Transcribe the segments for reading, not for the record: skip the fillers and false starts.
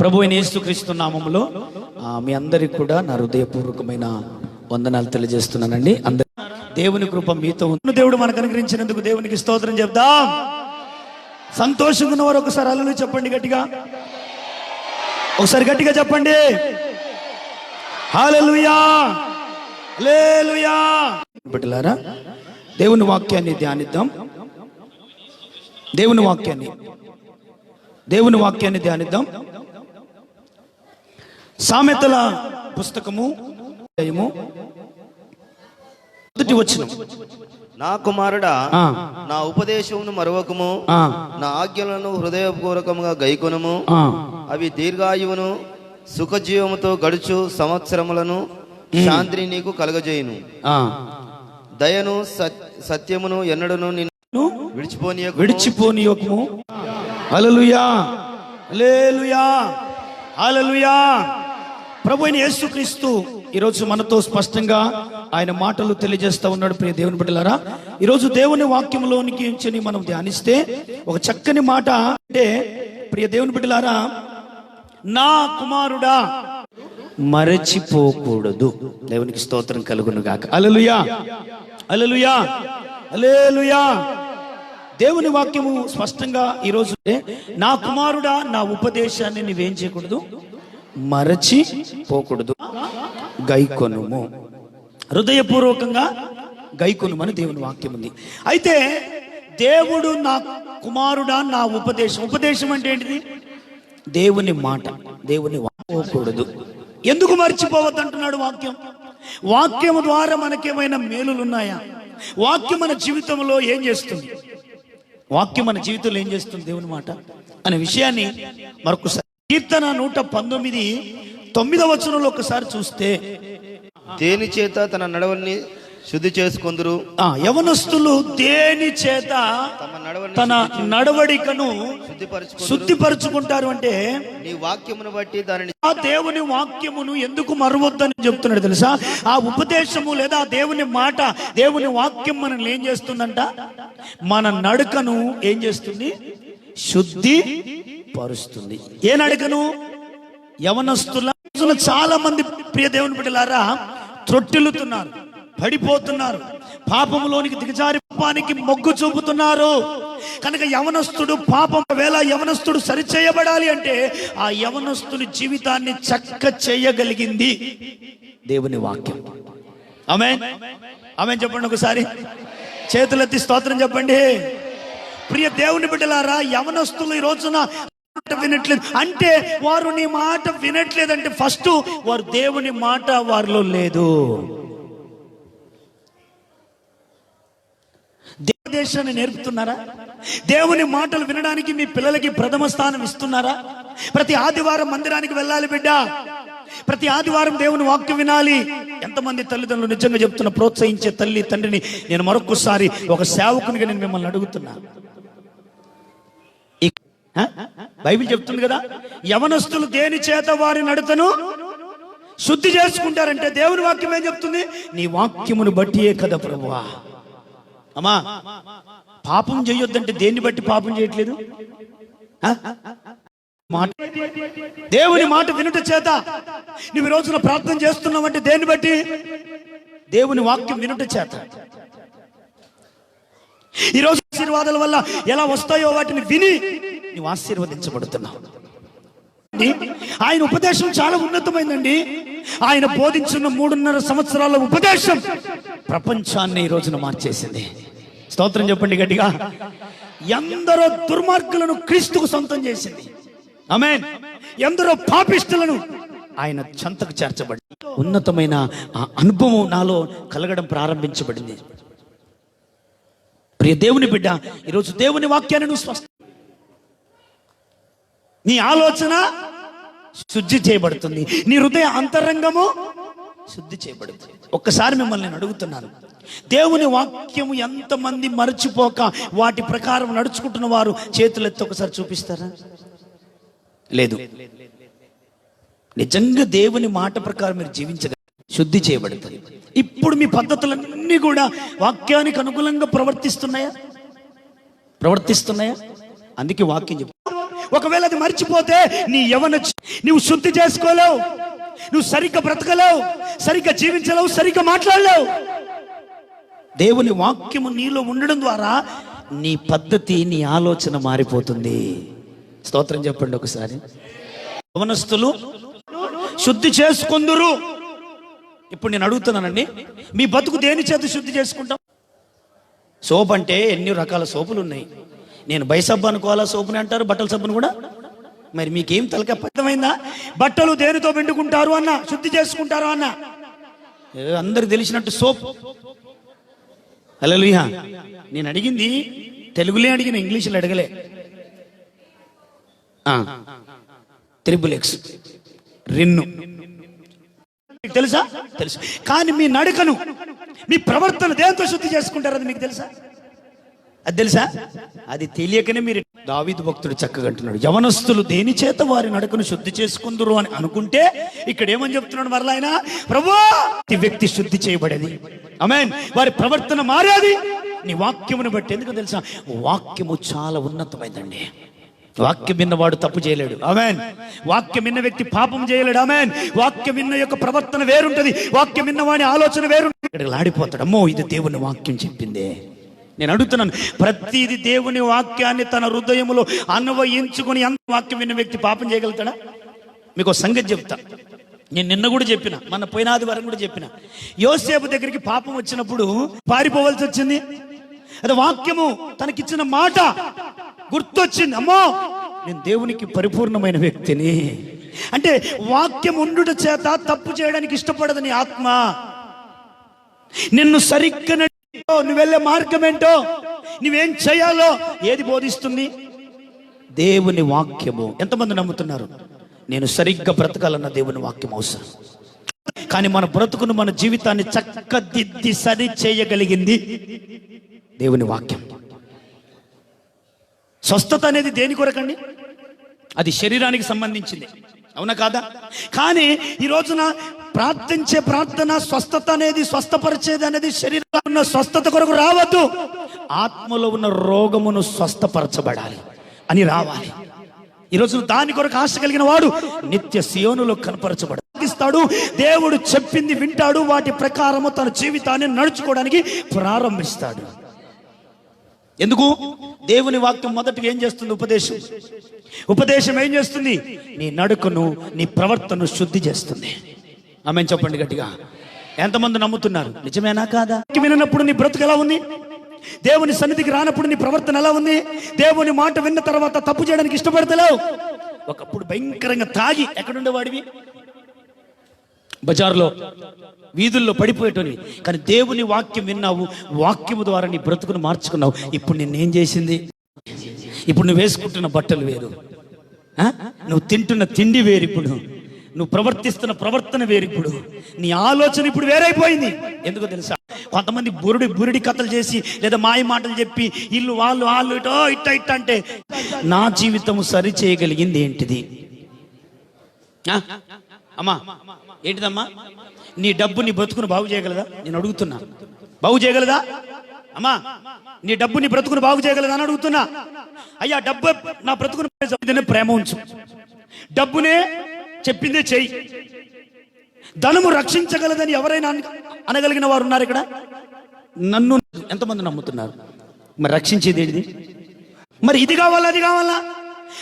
ప్రభు అయిన యేసుక్రీస్తు నామములో మీ అందరికి కూడా నా హృదయపూర్వకమైన వందనాలు తెలియజేస్తున్నానండి. అందరి దేవుని కృప మీతో ఉన్న దేవుడు మనకు అనుగ్రహించినందుకు దేవునికి స్తోత్రం చెప్దాం. సంతోషంగా ఉన్నవారు ఒకసారి హల్లెలూయా చెప్పండి గట్టిగా, ఒకసారి గట్టిగా చెప్పండి హల్లెలూయా హల్లెలూయా. బిడ్డలారా, దేవుని వాక్యాన్ని ధ్యానిద్దాం. దేవుని వాక్యాన్ని ధ్యానిద్దాం. సామెతల పుస్తకము మొదటి వచనం. నా కుమారుడా, నా ఉపదేశమును మరొకము, నా ఆజ్ఞలను హృదయపూర్వకముగా గైకొనుము. అవి దీర్ఘాయువును సుఖజీవముతో గడుచు సంవత్సరములను శాంతిని నీకు కలగజేయును. దయను సత్యమును ఎన్నడను నిన్ను విడిచిపోనీయకము. హల్లెలూయా హల్లెలూయా హల్లెలూయా. ప్రభు అయిన యేసుక్రీస్తు ఈరోజు మనతో స్పష్టంగా ఆయన మాటలు తెలియజేస్తా ఉన్నాడు. ప్రియ దేవుని బిడ్డలారా, ఈరోజు దేవుని వాక్యంలోనికి మనం ధ్యానిస్తే ఒక చక్కని మాట అంటే, ప్రియ దేవుని బిడ్డలారా, నా కుమారుడా మరచిపోకూడదు. దేవునికి స్తోత్రం కలుగును గాక. హల్లెలూయా హల్లెలూయా హల్లెలూయా. దేవుని వాక్యము స్పష్టంగా ఈరోజు, నా కుమారుడా నా ఉపదేశాన్ని నువ్వేం చేయకూడదు, మరచిపోకూడదు, గైకొనుము, హృదయపూర్వకంగా గైకొనుమని దేవుని వాక్యం ఉంది. అయితే దేవుడు నా కుమారుడా నా ఉపదేశం అంటే ఏంటిది? దేవుని మాట, దేవుని వాక్యకూడదు. ఎందుకు మర్చిపోవద్దు అంటున్నాడు వాక్యం? వాక్యం ద్వారా మనకేమైనా మేలులు ఉన్నాయా? వాక్యం మన జీవితంలో ఏం చేస్తుంది? వాక్యం మన జీవితంలో ఏం చేస్తుంది? దేవుని మాట అనే విషయాన్ని మరొకసారి కీర్తన 119:9 వచనంలో ఒకసారి చూస్తే, దేని చేత తన నడవల్ని శుద్ధి చేసుకొందురు. యవనస్తులు దేని చేత తన నడవడికను శుద్ధిపరచుకుంటారు అంటే, నీ వాక్యమును బట్టి దానిని, ఆ దేవుని వాక్యమును ఎందుకు మరవద్దని చెప్తున్నాడు తెలుసా? ఆ ఉపదేశము లేదా దేవుని మాట, దేవుని వాక్యం మనల్ని ఏం చేస్తుందంట? మన నడకను ఏం చేస్తుంది? శుద్ధి పరుస్తుంది. ఏ నడకను? యవనస్తుల చాలా మంది ప్రియ దేవుని బిడ్డలారా త్రొట్టిల్లుతున్నారు, పడిపోతున్నారు, పాపములోనికి దిగజారి పాపానికి మొగ్గు చూపుతున్నారు. కనుక యవనస్తుడు పాపం వేళ యవనస్తుడు సరిచేయబడాలి అంటే ఆ యవనస్తుని జీవితాన్ని చక్క చేయగలిగింది దేవుని వాక్యం. ఆమేన్ ఆమేన్ చెప్పండి ఒకసారి, చేతులెత్తి స్తోత్రం చెప్పండి. ప్రియ దేవుని బిడ్డలారా, యవనస్తులు ఈ రోజున వినట్లేదు అంటే, వారు నీ మాట వినట్లేదంటే ఫస్ట్ వారు దేవుని మాట వారిలో లేదు. దేశాన్ని నేర్పుతున్నారా? దేవుని మాటలు వినడానికి మీ పిల్లలకి ప్రథమ స్థానం ఇస్తున్నారా? ప్రతి ఆదివారం మందిరానికి వెళ్ళాలి బిడ్డ, ప్రతి ఆదివారం దేవుని వాక్యం వినాలి. ఎంతమంది తల్లిదండ్రులు నిజంగా చెప్తున్నా, ప్రోత్సహించే తల్లి తండ్రిని నేను మరొకసారి ఒక సేవకునిగా నేను మిమ్మల్ని అడుగుతున్నా. బైబిల్ చెప్తుంది కదా, యవనస్తులు దేని చేత వారి నడతను శుద్ధి చేసుకుంటారంటే దేవుని వాక్యం ఏం చెప్తుంది? నీ వాక్యమును బట్టియే కదా ప్రభువా. అమ్మా, పాపం చేయొద్దంటే దేన్ని బట్టి పాపం చేయట్లేదు? దేవుని మాట వినుట చేత నువ్వు ఈ రోజున ప్రార్థన చేస్తున్నావంటే దేన్ని బట్టి? దేవుని వాక్యం వినుట చేత. ఈరోజు ఆశీర్వాదాల వల్ల ఎలా వస్తాయో వాటిని విని నువ్వు ఆశీర్వదించబడుతున్నావు. ఆయన ఉపదేశం చాలా ఉన్నతమైందండి. ఆయన బోధించిన 3.5 సంవత్సరాల ఉపదేశం ప్రపంచాన్ని ఈ రోజున మార్చేసింది. స్తోత్రం చెప్పండి గట్టిగా. ఎందరో దుర్మార్గులను క్రీస్తుకు సొంతం చేసింది. ఆమేన్. ఎందరో పాపిష్టులను ఆయన చెంతకు చేర్చబడి ఉన్నతమైన ఆ అనుభవం నాలో కలగడం ప్రారంభించబడింది. ప్రియ దేవుని బిడ్డ, ఈరోజు దేవుని వాక్యాన్ని నువ్వు స్వస్థ, నీ ఆలోచన శుద్ధి చేయబడుతుంది, నీ హృదయ అంతరంగము శుద్ధి చేయబడుతుంది. ఒక్కసారి మిమ్మల్ని నేను అడుగుతున్నాను, దేవుని వాక్యము ఎంతమంది మరచిపోక వాటి ప్రకారం నడుచుకుంటున్న వారు చేతులెత్తి ఒకసారి చూపిస్తారా? లేదు. నిజంగా దేవుని మాట ప్రకారం మీరు జీవించగలరు, శుద్ధి చేయబడుతుంది. ఇప్పుడు మీ పద్ధతులన్నీ కూడా వాక్యానికి అనుకూలంగా ప్రవర్తిస్తున్నాయా? అందుకే వాక్యం చెప్పు. ఒకవేళ అది మర్చిపోతే నీ నువ్వు శుద్ధి చేసుకోలేవు, నువ్వు సరిగ్గా బ్రతకలేవు, సరిగ్గా జీవించలేవు, సరిగ్గా మాట్లాడలేవు. దేవుని వాక్యము నీలో ఉండడం ద్వారా నీ పద్ధతి, నీ ఆలోచన మారిపోతుంది. స్తోత్రం చెప్పండి ఒకసారి. యవనస్తులు శుద్ధి చేసుకుందురు. ఇప్పుడు నేను అడుగుతున్నానండి, మీ బతుకు దేని చేత శుద్ధి చేసుకుంటాం? సోప్ అంటే ఎన్ని రకాల సోపులు ఉన్నాయి. నేను బై సబ్బు అనుకోవాలా సోపుని అంటారు, బట్టల సబ్బును కూడా. మరి మీకేం తలక అర్థమైందా? బట్టలు దేనితో పిండుకుంటారు అన్న, శుద్ధి చేసుకుంటారు అన్న, అందరికి తెలిసినట్టు సోప్. హల్లెలూయా. నేను అడిగింది తెలుగులే అడిగిన, ఇంగ్లీష్లో అడగలే. XXX రిన్ను తెలుసా? తెలుసు. కానీ మీ నడకను, మీ ప్రవర్తన దేంతో శుద్ధి చేసుకుంటారు అది మీకు తెలుసా? అది తెలుసా? అది తెలియకనే మీరు దావీదు భక్తుడు చక్కగా అంటున్నాడు, యవనస్తులు దేని చేత వారి నడకను శుద్ధి చేసుకుందరు అని అనుకుంటే, ఇక్కడ ఏమని చెప్తున్నాడు మరలా ఆయన? ప్రభువా, ఈ వ్యక్తి శుద్ధి చేయబడేది, ఆమేన్, వారి ప్రవర్తన మారేది నీ వాక్యమును బట్టి. ఎందుకు తెలుసా? వాక్యము చాలా ఉన్నతమైందండి. వాక్యం విన్నవాడు తప్పు చేయలేడు, ఆమేన్. వాక్యం విన్న వ్యక్తి పాపం చేయలేడు, ఆమేన్. వాక్యం విన్న యొక్క ప్రవర్తన వేరుంటది, వాక్యం విన్నవాడి ఆలోచన వేరుంటది. ఇక్కడ లాడిపోతాడు, అమ్మో ఇది దేవుని వాక్యం చెప్పిందే. నేను అడుగుతున్నాను, ప్రతిది దేవుని వాక్యాన్ని తన హృదయములో అన్వయించుకుని అంత వాక్యం విన్న వ్యక్తి పాపం చేయగలుగుతాడా? మీకు సంగతి చెప్తా. నేను నిన్న కూడా చెప్పిన, మన పోయిన ఆదివారం కూడా చెప్పిన. యోసేపు దగ్గరికి పాపం వచ్చినప్పుడు పారిపోవలసి వచ్చింది. అది వాక్యము తనకిచ్చిన మాట గుర్తొచ్చింది, అమ్మో నేను దేవునికి పరిపూర్ణమైన వ్యక్తిని. అంటే వాక్యం ఉండుట చేత తప్పు చేయడానికి ఇష్టపడదు నీ ఆత్మ. నిన్ను సరిగ్గా నువ్వు వెళ్ళే మార్గం ఏంటో, నువ్వేం చేయాలో ఏది బోధిస్తుంది? దేవుని వాక్యము. ఎంతమంది నమ్ముతున్నారు? నేను సరిగ్గా బ్రతకాలన్న దేవుని వాక్యం అవసరం. కానీ మన బ్రతుకును, మన జీవితాన్ని చక్కదిద్ది సరి చేయగలిగింది దేవుని వాక్యం. స్వస్థత అనేది దేని కొరకండి? అది శరీరానికి సంబంధించింది, అవునా కాదా? కానీ ఈ రోజున ప్రార్థించే ప్రార్థన, స్వస్థత అనేది, స్వస్థపరిచేది అనేది శరీరంలో ఉన్న స్వస్థత కొరకు రావద్దు. ఆత్మలో ఉన్న రోగమును స్వస్థపరచబడాలి అని రావాలి. ఈ రోజు దాని కొరకు ఆశ కలిగిన వాడు నిత్య సియోనులో కనపరచబడాడు. దేవుడు చెప్పింది వింటాడు, వాటి ప్రకారము తన జీవితాన్ని నడుచుకోవడానికి ప్రారంభిస్తాడు. ఎందుకు? దేవుని వాక్యం మొదటిగా ఏం చేస్తుంది? ఉపదేశం ఏం చేస్తుంది? నీ నడుకను, నీ ప్రవర్తనను శుద్ధి చేస్తుంది. ఆమేన్ చెప్పండి గట్టిగా. ఎంతమంది నమ్ముతున్నారు? నిజమేనా కాదా? వినప్పుడు నీ బ్రతుకు ఎలా ఉంది? దేవుని సన్నిధికి రానప్పుడు నీ ప్రవర్తన ఎలా ఉంది? దేవుని మాట విన్న తర్వాత తప్పు చేయడానికి ఇష్టపడతలేవు. ఒకప్పుడు భయంకరంగా తాగి ఎక్కడుండేవాడివి? బజార్లో, వీధుల్లో పడిపోయేటోని. కానీ దేవుని వాక్యం విన్నావు, వాక్యము ద్వారా నీ బ్రతుకును మార్చుకున్నావు. ఇప్పుడు నిన్నేం చేసింది? ఇప్పుడు నువ్వు వేసుకుంటున్న బట్టలు వేరు, నువ్వు తింటున్న తిండి వేరు, ఇప్పుడు నువ్వు ప్రవర్తిస్తున్న ప్రవర్తన వేరు, ఇప్పుడు నీ ఆలోచన ఇప్పుడు వేరైపోయింది. ఎందుకో తెలుసా? కొంతమంది బురుడి కథలు చేసి లేదా మాయ మాటలు చెప్పి ఇల్లు వాళ్ళు ఇటో ఇట్ట అంటే, నా జీవితం సరి చేయగలిగింది ఏంటిది? అమ్మా ఏంటిదమ్మా? నీ డబ్బు నీ బ్రతుకును బాగు చేయగలదా? నేను అడుగుతున్నా. బాగు చేయగలదా? అమ్మా నీ డబ్బు నీ బ్రతుకును బాగు చేయగలదా అని అడుగుతున్నా. అయ్యా డబ్బు నా బ్రతుకును ప్రేమ ఉంచు, డబ్బునే చెప్పిందే చెయ్యి. ధనము రక్షించగలదని ఎవరైనా అనగలిగిన వారు ఉన్నారు ఇక్కడ? నన్ను ఎంతమంది నమ్ముతున్నారు? మరి రక్షించేది ఏంటిది? మరి ఇది కావాలా అది కావాలా?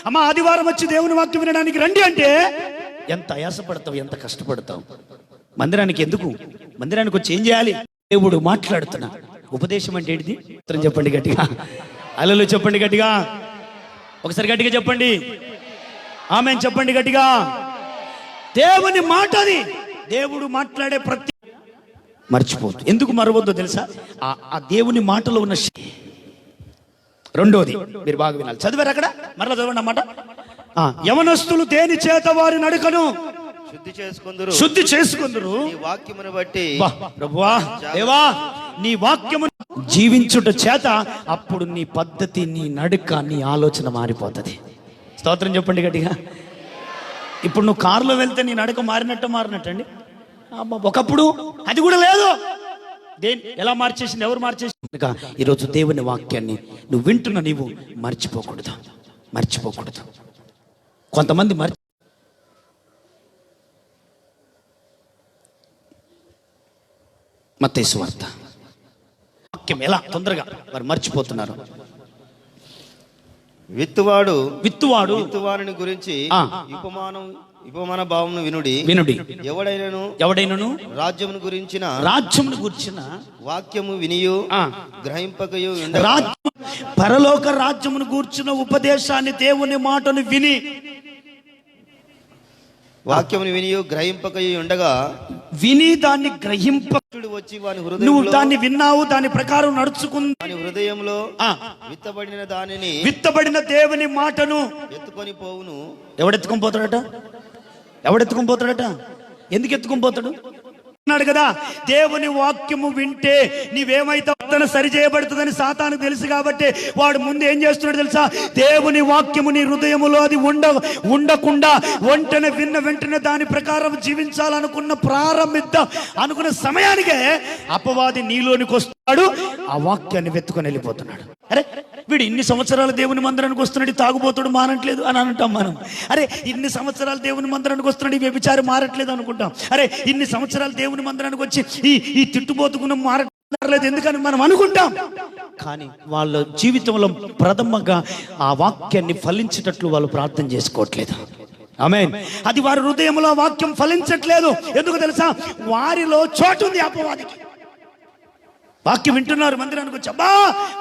అమ్మ ఆదివారం వచ్చి దేవుని వాక్యం వినడానికి రండి అంటే ఎంత ఆయాసపడతావు, ఎంత కష్టపడతావు. మందిరానికి ఎందుకు? మందిరానికి వచ్చి ఏం చేయాలి? దేవుడు మాట్లాడుతున్నా. ఉపదేశం అంటే ఏంటిది? చెప్పండి గట్టిగా, అల్లలు చెప్పండి గట్టిగా, ఒకసారి గట్టిగా చెప్పండి, ఆమేన్ చెప్పండి గట్టిగా. దేవుని మాట అది. దేవుడు మాట్లాడే ప్రతి మర్చిపోవద్దు. ఎందుకు మరవద్దో తెలుసా? ఆ దేవుని మాటలో ఉన్న. రెండోది మీరు బాగా వినాలి, చదివారు అక్కడ, మరలా చదవండి అన్నమాట. యవనస్తులు దేని చేత వారి నడుకను శుద్ధి చేసుకుందరు నీ వాక్యమును బట్టి. ప్రభువా దేవా, నీ వాక్యము జీవించుట చేత అప్పుడు నీ పద్ధతి, నీ నడుక, నీ ఆలోచన మారిపోతుంది. స్తోత్రం చెప్పండి గట్టిగా. ఇప్పుడు నువ్వు కారులో వెళ్తే నీ నడక మారినట్టండి. ఒకప్పుడు అది కూడా లేదు. ఎలా మార్చేసింది? ఎవరు మార్చేసింది? ఈరోజు దేవుని వాక్యాన్ని నువ్వు వింటున్న నీవు మర్చిపోకూడదు. కొంతమంది మత్తయి సువార్త వాక్యం ఎలా తొందరగా వారు మర్చిపోతున్నారు. విత్తువాడు విత్తువాడిని గురించి ఉపమాన భావమును వినుడి. ఎవడైనను రాజ్యమును గురించిన వాక్యము వినియు గ్రహింపకయు పరలోక రాజ్యమును గూర్చిన ఉపదేశాన్ని, దేవుని మాటను విని వాక్యమును వినియు గ్రహింపకయు ఉండగా దాన్ని గ్రహింప వచ్చి నువ్వు దాన్ని విన్నావు, దాని ప్రకారం నడుచుకుని హృదయంలో విత్తబడిన దేవుని మాటను ఎత్తుకొని పోవును. ఎవడెత్తుకొని పోతాడట? ఎందుకు ఎత్తుకొని పోతాడు అన్నాడు కదా. దేవుని వాక్యము వింటే నీవేమైతే తన సరి చేయబడుతుందని సాతానుకు తెలుసు కాబట్టి వాడు ముందు ఏం చేస్తున్నాడు తెలుసా? దేవుని వాక్యము నీ హృదయములో అది ఉండకుండా వెంటనే దాని ప్రకారం జీవించాలనుకున్న ప్రారంభిద్దాం అనుకున్న సమయానికే అపవాది నీలోనికి వస్తున్నాడు, ఆ వాక్యాన్ని వెతుకొని వెళ్ళిపోతున్నాడు. అరే వీడు ఇన్ని సంవత్సరాలు దేవుని మందిరానికి వస్తున్నాడు, తాగుబోతుడు మారట్లేదు అని అంటాం మనం. అరే ఇన్ని సంవత్సరాలు దేవుని మందిరానికి వస్తున్నాడు, ఈ వ్యభిచారం మారట్లేదు అనుకుంటాం. అరే ఇన్ని సంవత్సరాలు దేవుని మందిరానికి వచ్చి ఈ తిట్టుబోతుకున్న మారట్లేదు ఎందుకని మనం అనుకుంటాం. కానీ వాళ్ళ జీవితంలో ప్రథమంగా ఆ వాక్యాన్ని ఫలించేటట్లు వాళ్ళు ప్రార్థన చేసుకోవట్లేదు. ఆమేన్. అది వారి హృదయంలో వాక్యం ఫలించట్లేదు. ఎందుకు తెలుసా? వారిలో చోటు ఉంది అపవాదికి. వాక్యం వింటున్నారు, మందిరానికి వచ్చి అబ్బా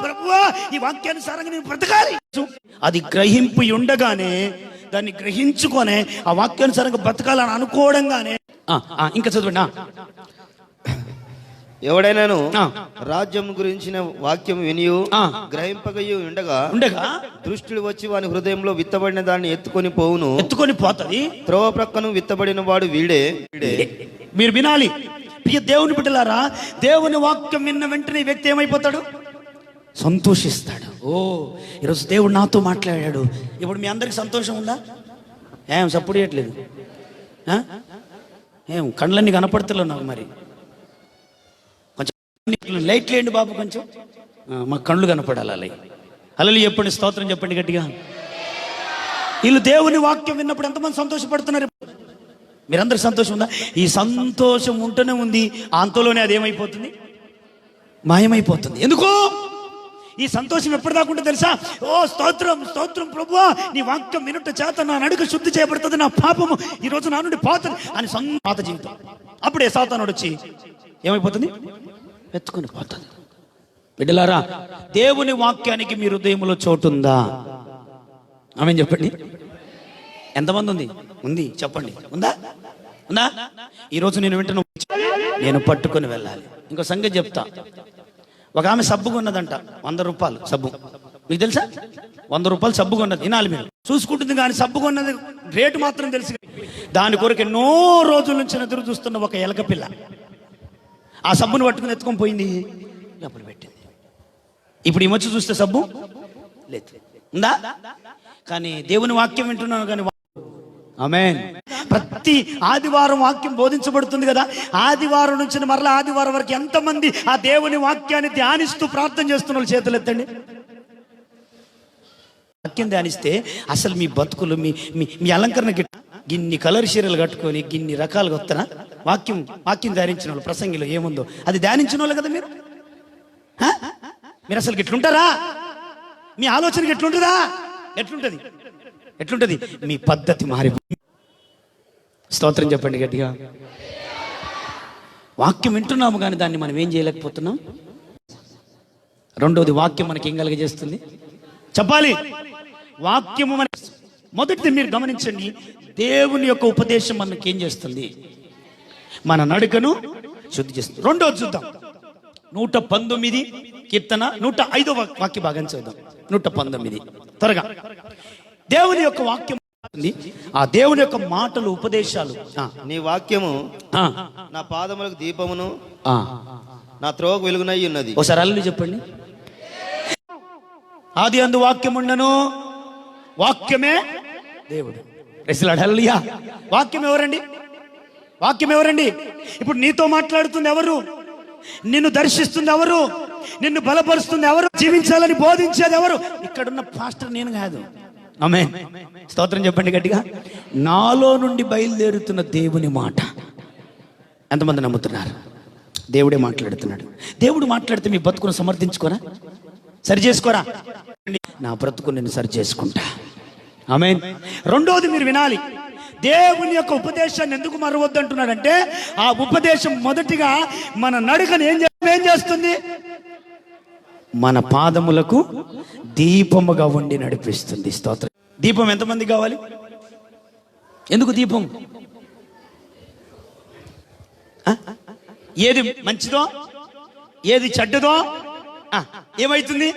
ప్రభువా ఈ వాక్యానుసారంగా నేను బ్రతకాలి, అది గ్రహింపు ఉండగానే దాన్ని గ్రహించుకొనే ఆ వాక్యానుసారంగా బ్రతకాలని అనుకోవడంగానే ఇంకా చదవండి. ఎవడైనాను రాజ్యం గురించిన వాక్యం వినియు గ్రహింపకయు ఉండగా దృష్టిలు వచ్చి వాని హృదయంలో విత్తబడిన దాన్ని ఎత్తుకొని పోతది. త్రోవ ప్రక్కను విత్తబడిన వాడు వీడే. మీరు వినాలి ప్రియ దేవుని బిడ్డలారా, దేవుని వాక్యం విన్న వెంటనే వ్యక్తి ఏమైపోతాడు? సంతోషిస్తాడు. ఓ ఈరోజు దేవుడు నాతో మాట్లాడాడు. ఇప్పుడు మీ అందరికి సంతోషం ఉందా? ఏం సప్పుడు చేయట్లేదు? ఏం కళ్ళన్నీ కనపడతలేవు నాకు. మరి కొంచెం లైట్ లేండి బాబు, కొంచెం మా కళ్ళు కనపడాలి. అలా అలలు చెప్పండి, స్తోత్రం చెప్పండి గట్టిగా. వీళ్ళు దేవుని వాక్యం విన్నప్పుడు ఎంతమంది సంతోషపడుతున్నారు? మీరందరికి సంతోషం ఉందా? ఈ సంతోషం ఉంటూనే ఉంది, అంతలోనే అది ఏమైపోతుంది? మాయమైపోతుంది. ఎందుకు? ఈ సంతోషం ఎప్పటిదాకా ఉంటుందో తెలుసా? ఓ స్తోత్రం స్తోత్రం ప్రభువా, నీ వాక్యం వినుట చేత నా నడుక శుద్ధి చేయబడుతుంది, నా పాపము ఈ రోజు నా నుండి పోతుంది అని పాత జీవితం. అప్పుడే సాతానుడు వచ్చి ఏమైపోతుంది? ఎత్తుకొని పోతుంది. బిడ్డలారా, దేవుని వాక్యానికి మీ హృదయంలో చోటుందా? ఆమేన్ చెప్పండి. ఎంతమంది ఉంది చెప్పండి. ఉందా? ఈరోజు నేను వింటున్నా, నేను పట్టుకొని వెళ్ళాలి. ఇంకో సంగతి చెప్తా. ఒక ఆమె సబ్బు కొన్నదంట, 100 రూపాయలు సబ్బు. మీకు తెలుసా? 100 రూపాయలు సబ్బు కొన్నది. వినాలి మీరు. చూసుకుంటుంది కానీ సబ్బు కొన్నది రేటు మాత్రం తెలుసు. దాని కొరకు ఎన్నో రోజుల నుంచి ఎదురు చూస్తున్న ఒక ఎలక పిల్ల ఆ సబ్బును పట్టుకుని ఎత్తుకొని పోయింది, డబ్బులు పెట్టింది. ఇప్పుడు ఈ మధ్య చూస్తే సబ్బు లేదు. ఉందా? కానీ దేవుని వాక్యం వింటున్నాను కానీ ఆమేన్. ప్రతి ఆదివారం వాక్యం బోధించబడుతుంది కదా. ఆదివారం నుంచి మరలా ఆదివారం వరకు ఎంతమంది ఆ దేవుని వాక్యాన్ని ధ్యానిస్తూ ప్రార్థన చేస్తున్న వాళ్ళు చేతులు ఎత్తండి. వాక్యం ధ్యానిస్తే అసలు మీ బతుకులు మీ అలంకరణ గిన్ని కలర్ చీరలు కట్టుకొని గిన్ని రకాలుగా వస్తారా? వాక్యం ధ్యానించిన వాళ్ళు ప్రసంగిలో ఏముందో అది ధ్యానించిన వాళ్ళు కదా. మీరు అసలు ఇట్లుంటారా? మీ ఆలోచనకి ఎట్లుంటుందా? ఎట్లుంటది? మీ పద్ధతి మారి. స్తోత్రం చెప్పండి గట్టిగా. వాక్యం వింటున్నాము కానీ దాన్ని మనం ఏం చేయలేకపోతున్నాం. రెండోది, వాక్యం మనకి ఏం కలుగజేస్తుంది చెప్పాలి. వాక్యము మన మొదటిది మీరు గమనించండి, దేవుని యొక్క ఉపదేశం మనకి ఏం చేస్తుంది? మన నడుకను శుద్ధి చేస్తుంది. రెండోది చూద్దాం. 119 కీర్తన 105వ వాక్య భాగం చూద్దాం. 119 త్వరగా. దేవుని యొక్క వాక్యం, ఆ దేవుని యొక్క మాటలు, ఉపదేశాలు. నీ వాక్యము నా పాదములకు దీపమును నా త్రోవకు వెలుగునై ఉన్నది. ఒకసారి అల్లు చెప్పండి. ఆది అందు వాక్యం ఉండను, వాక్యమే దేవుడు. హల్లెలూయా. వాక్యం ఎవరండి? ఇప్పుడు నీతో మాట్లాడుతుంది ఎవరు? నిన్ను దర్శిస్తుంది ఎవరు? నిన్ను బలపరుస్తుంది ఎవరు? జీవించాలని బోధించేది ఎవరు? ఇక్కడున్న పాస్టర్ నేను కాదు, ఆమేన్. స్తోత్రం చెప్పండి గట్టిగా. నాలో నుండి బయలుదేరుతున్న దేవుని మాట. ఎంతమంది నమ్ముతున్నారు? దేవుడే మాట్లాడుతున్నాడు. దేవుడు మాట్లాడితే మీ బ్రతుకును సమర్థించుకోరా, సరి చేసుకోరా? నా బ్రతుకు నేను సరి చేసుకుంటా. ఆమేన్. రెండోది మీరు వినాలి, దేవుని యొక్క ఉపదేశాన్ని ఎందుకు మరవద్దు అంటున్నాడంటే, ఆ ఉపదేశం మొదటిగా మన నడకను ఏం చేస్తుంది? మన పాదములకు దీపముగా ఉండి నడిపిస్తుంది. స్తోత్రం. దీపం ఎంతమంది కావాలి? ఎందుకు దీపం? ఏది మంచిదో ఏది చెడ్డదో ఏమైతుంది?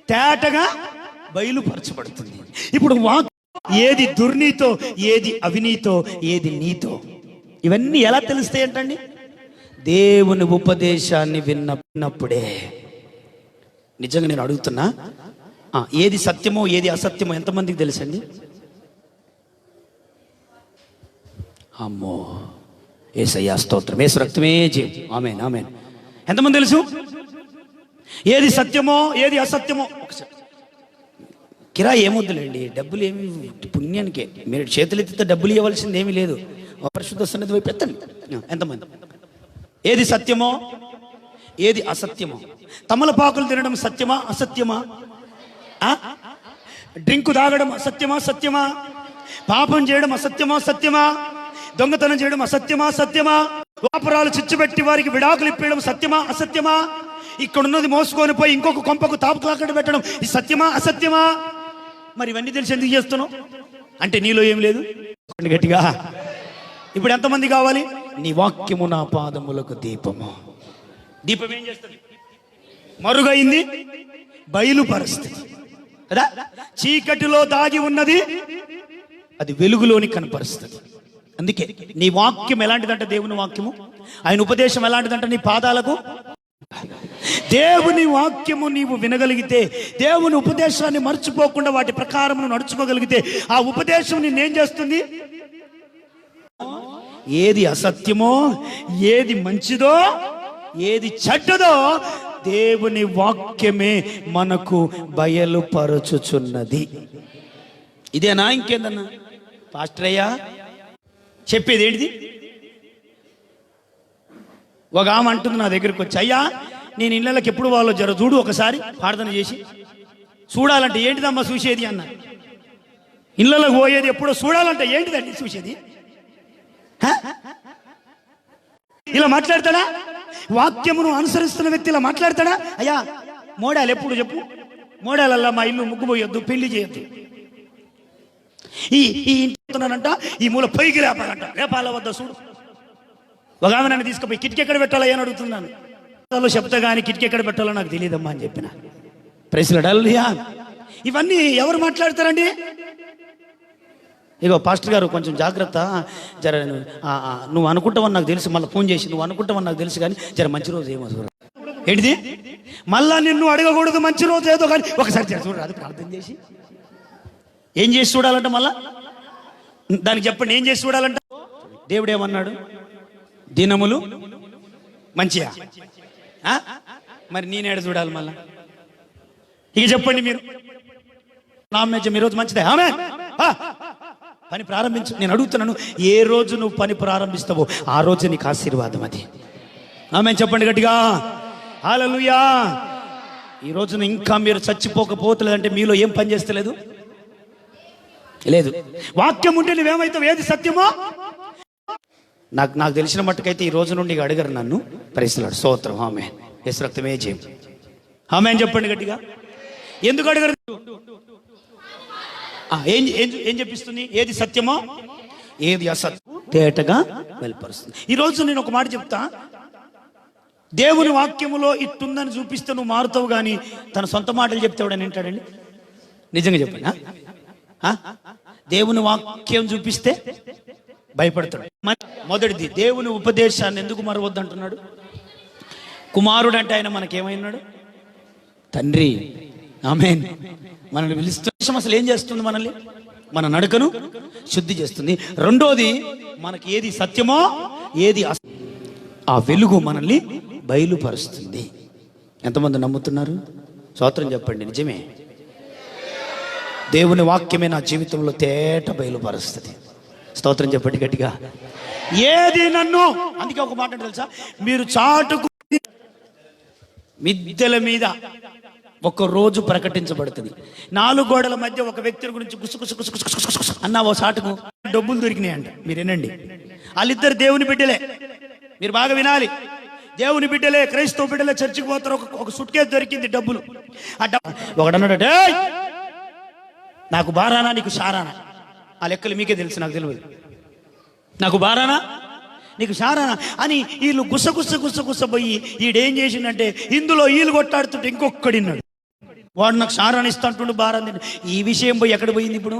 తేటగా బయలుపరచబడుతుంది. ఇప్పుడు ఏది దుర్నీతో, ఏది అవినీతో, ఏది నీతో, ఇవన్నీ ఎలా తెలుస్తాయి ఏంటండి? దేవుని ఉపదేశాన్ని విన్నప్పుడే. నిజంగా నేను అడుగుతున్నా, ఏది సత్యమో ఏది అసత్యమో ఎంతమందికి తెలుసండి? అమ్మో, యేసయ్యా స్తోత్రం. యేసు రక్తమే జయం. ఆమేన్, ఆమేన్. ఎంతమంది తెలుసు ఏది సత్యమో ఏది అసత్యమో? కిరాయి ఏమొద్దులేండి, డబ్బులు ఏమి పుణ్యానికే. మీరు చేతులెత్తితే డబ్బులు ఇవ్వాల్సింది ఏమీ లేదు. పరిశుద్ధ సన్నిధి వైపు ఎత్తండి. ఎంతమంది ఏది సత్యమో ఏది అసత్యమో? తమలపాకులు తినడం సత్యమా అసత్యమా? డ్రింకు తాగడం అసత్యమా సత్యమా? పాపం చేయడం అసత్యమా సత్యమా? దొంగతనం చేయడం అసత్యమా సత్యమా? వాపరాలు చిచ్చుపెట్టి వారికి విడాకులు ఇప్పేయడం సత్యమా అసత్యమా? ఇక్కడున్నది మోసుకొని పోయి ఇంకొక కొంపకు తాపులాకడ పెట్టడం ఇది సత్యమా అసత్యమా? మరి ఇవన్నీ తెలిసి ఎందుకు చేస్తున్నావు? అంటే నీలో ఏం లేదు గట్టిగా. ఇప్పుడు ఎంతమంది కావాలి? నీ వాక్యము నా పాదములకు దీపము. దీపం ఏం చేస్తుంది? మరుగైంది బయలుపరుస్తుంది కదా. చీకటిలో దాగి ఉన్నది అది వెలుగులోని కనపరుస్తుంది. అందుకే నీ వాక్యం ఎలాంటిదంటే, దేవుని వాక్యము, ఆయన ఉపదేశం ఎలాంటిదంటే నీ పాదాలకు. దేవుని వాక్యము నీవు వినగలిగితే, దేవుని ఉపదేశాన్ని మర్చిపోకుండా వాటి ప్రకారం నడుచుకోగలిగితే, ఆ ఉపదేశం నిన్నేం చేస్తుంది? ఏది అసత్యమో ఏది మంచిదో ఏది చెడ్డదో దేవుని వాక్యమే మనకు బయలుపరచుచున్నది. ఇదేనా ఇంకేందన్నా? పాస్టర్ అయ్యా చెప్పేది ఏంటిది? ఒక ఆమె అంటుంది నా దగ్గరికి వచ్చి, అయ్యా నేను ఇళ్ళకి ఎప్పుడు వాళ్ళు జర చూడు ఒకసారి ప్రార్థన చేసి. చూడాలంటే ఏంటిదమ్మా చూసేది అన్న? ఇళ్ళకి పోయేది ఎప్పుడో చూడాలంటే ఏంటిదండి చూసేది? ఇలా మాట్లాడతాడా? వాక్యమును అనుసరిస్తున్న వ్యక్తి ఇలా మాట్లాడతాడా? అయ్యా మోడాలు ఎప్పుడు చెప్పు, మోడాలల్లా మా ఇల్లు ముగ్గుపోయొద్దు, పెళ్లి చేయొద్దు, ఈ ఇంటున్నానంట, ఈ మూల పైకి లేపాలంట, లేపాల వద్ద చూడు. ఒక ఆమె నన్ను తీసుకుపోయి కిటికీ ఎక్కడ పెట్టాలా అని అడుగుతున్నాను. చెప్తా కానీ కిటికీ ఎక్కడ పెట్టాలో నాకు తెలియదమ్మా అని చెప్పిన. ప్రైస్‌లార్డ్. ఇవన్నీ ఎవరు మాట్లాడతారండి? ఇగో పాస్టర్ గారు కొంచెం జాగ్రత్త, జర నువ్వు అనుకుంటావని నాకు తెలుసు, మళ్ళీ ఫోన్ చేసి నువ్వు అనుకుంటావని నాకు తెలుసు, కానీ జర మంచి రోజు ఏమో చూడ. ఏంటిది? మళ్ళా నిన్ను అడగకూడదు మంచి రోజు ఏదో, కానీ ఒకసారి జర చూడరు, అది ప్రార్థన చేసి. ఏం చేసి చూడాలంట? మళ్ళా దానికి చెప్పండి, ఏం చేసి చూడాలంట? దేవుడు ఏమన్నాడు? దినములు మంచియా? మరి నేనేడ చూడాలి మళ్ళా? ఇక చెప్పండి మీరు. నా మెచ్చం ఈరోజు మంచిదే, ఆమె పని ప్రారంభించు. నేను అడుగుతున్నాను, ఏ రోజు నువ్వు పని ప్రారంభిస్తావో ఆ రోజు నీకు ఆశీర్వాదం అది. ఆమె చెప్పండి గట్టిగా. హల్లెలూయా. ఈ రోజున ఇంకా మీరు చచ్చిపోకపోతలేదంటే మీలో ఏం పని చేస్తలేదు? లేదు. వాక్యం ఉంటే నువ్వేమైతావు? ఏది సత్యమో నాకు తెలిసిన మట్టుకైతే ఈ రోజు నుండి అడగరు నన్ను. ప్రైస్‌లార్డ్. స్తోత్రం. ఆమేన్. యేసు రక్తమే జయం. ఆమేన్ చెప్పండి గట్టిగా. ఎందుకు అడగరు? ఏం చెప్పిస్తుంది? ఏది సత్యమో ఏది అసత్యం తేటగా బయలుపరుస్తుంది. ఈరోజు నేను ఒక మాట చెప్తా, దేవుని వాక్యములో ఇట్టుందని చూపిస్తే నువ్వు మారుతావు, కానీ తన సొంత మాటలు చెప్తావుడని వింటాడండి? నిజంగా చెప్పండి. దేవుని వాక్యం చూపిస్తే భయపడతాడు. మొదటిది, దేవుని ఉపదేశాన్ని ఎందుకు మరవద్దు అంటున్నాడు? కుమారుడు అంటే ఆయన మనకేమైనాడు? తండ్రి. ఆమేన్. మనల్ని పిలుస్తున్న అసలు ఏం చేస్తుంది? మనల్ని, మన నడకను శుద్ధి చేస్తుంది. రెండోది, మనకి ఏది సత్యమో ఏది ఆ వెలుగు మనల్ని బయలుపరుస్తుంది. ఎంతమంది నమ్ముతున్నారు? స్తోత్రం చెప్పండి. నిజమే. దేవుని వాక్యమే నా జీవితంలో తేట బయలుపరుస్తుంది. స్తోత్రం చెప్పండి గట్టిగా. ఏది నన్ను, అందుకే ఒక మాట తెలుసా, మీరు చాటుకు మిద్దెల మీద ఒక రోజు ప్రకటించబడుతుంది. 4 గోడల మధ్య ఒక వ్యక్తి గురించి గుసగుస అన్న ఓ చాటుకు డబ్బులు దొరికినాయంట. మీరేనండి, వాళ్ళిద్దరు దేవుని బిడ్డలే. మీరు బాగా వినాలి, దేవుని బిడ్డలే, క్రైస్తవ బిడ్డలే. చర్చికి పోతారు, ఒక సూట్ కేసు దొరికింది, డబ్బులు. ఆ డబ్బు ఒకడన్నాడు, నాకు బారానా నీకు షారానా? ఆ లెక్కలు మీకే తెలుసు, నాకు తెలియదు. నాకు బారానా నీకు షారానా అని వీళ్ళు గుసగుస పోయి ఈడేం చేసిందంటే ఇందులో వీళ్ళు కొట్టాడుతుంటే ఇంకొక్కడిన్నాడు, వాడు నాకు షారాన్ ఇస్తా అంటుండు, బారాన్. ఈ విషయం పోయి ఎక్కడ పోయింది? ఇప్పుడు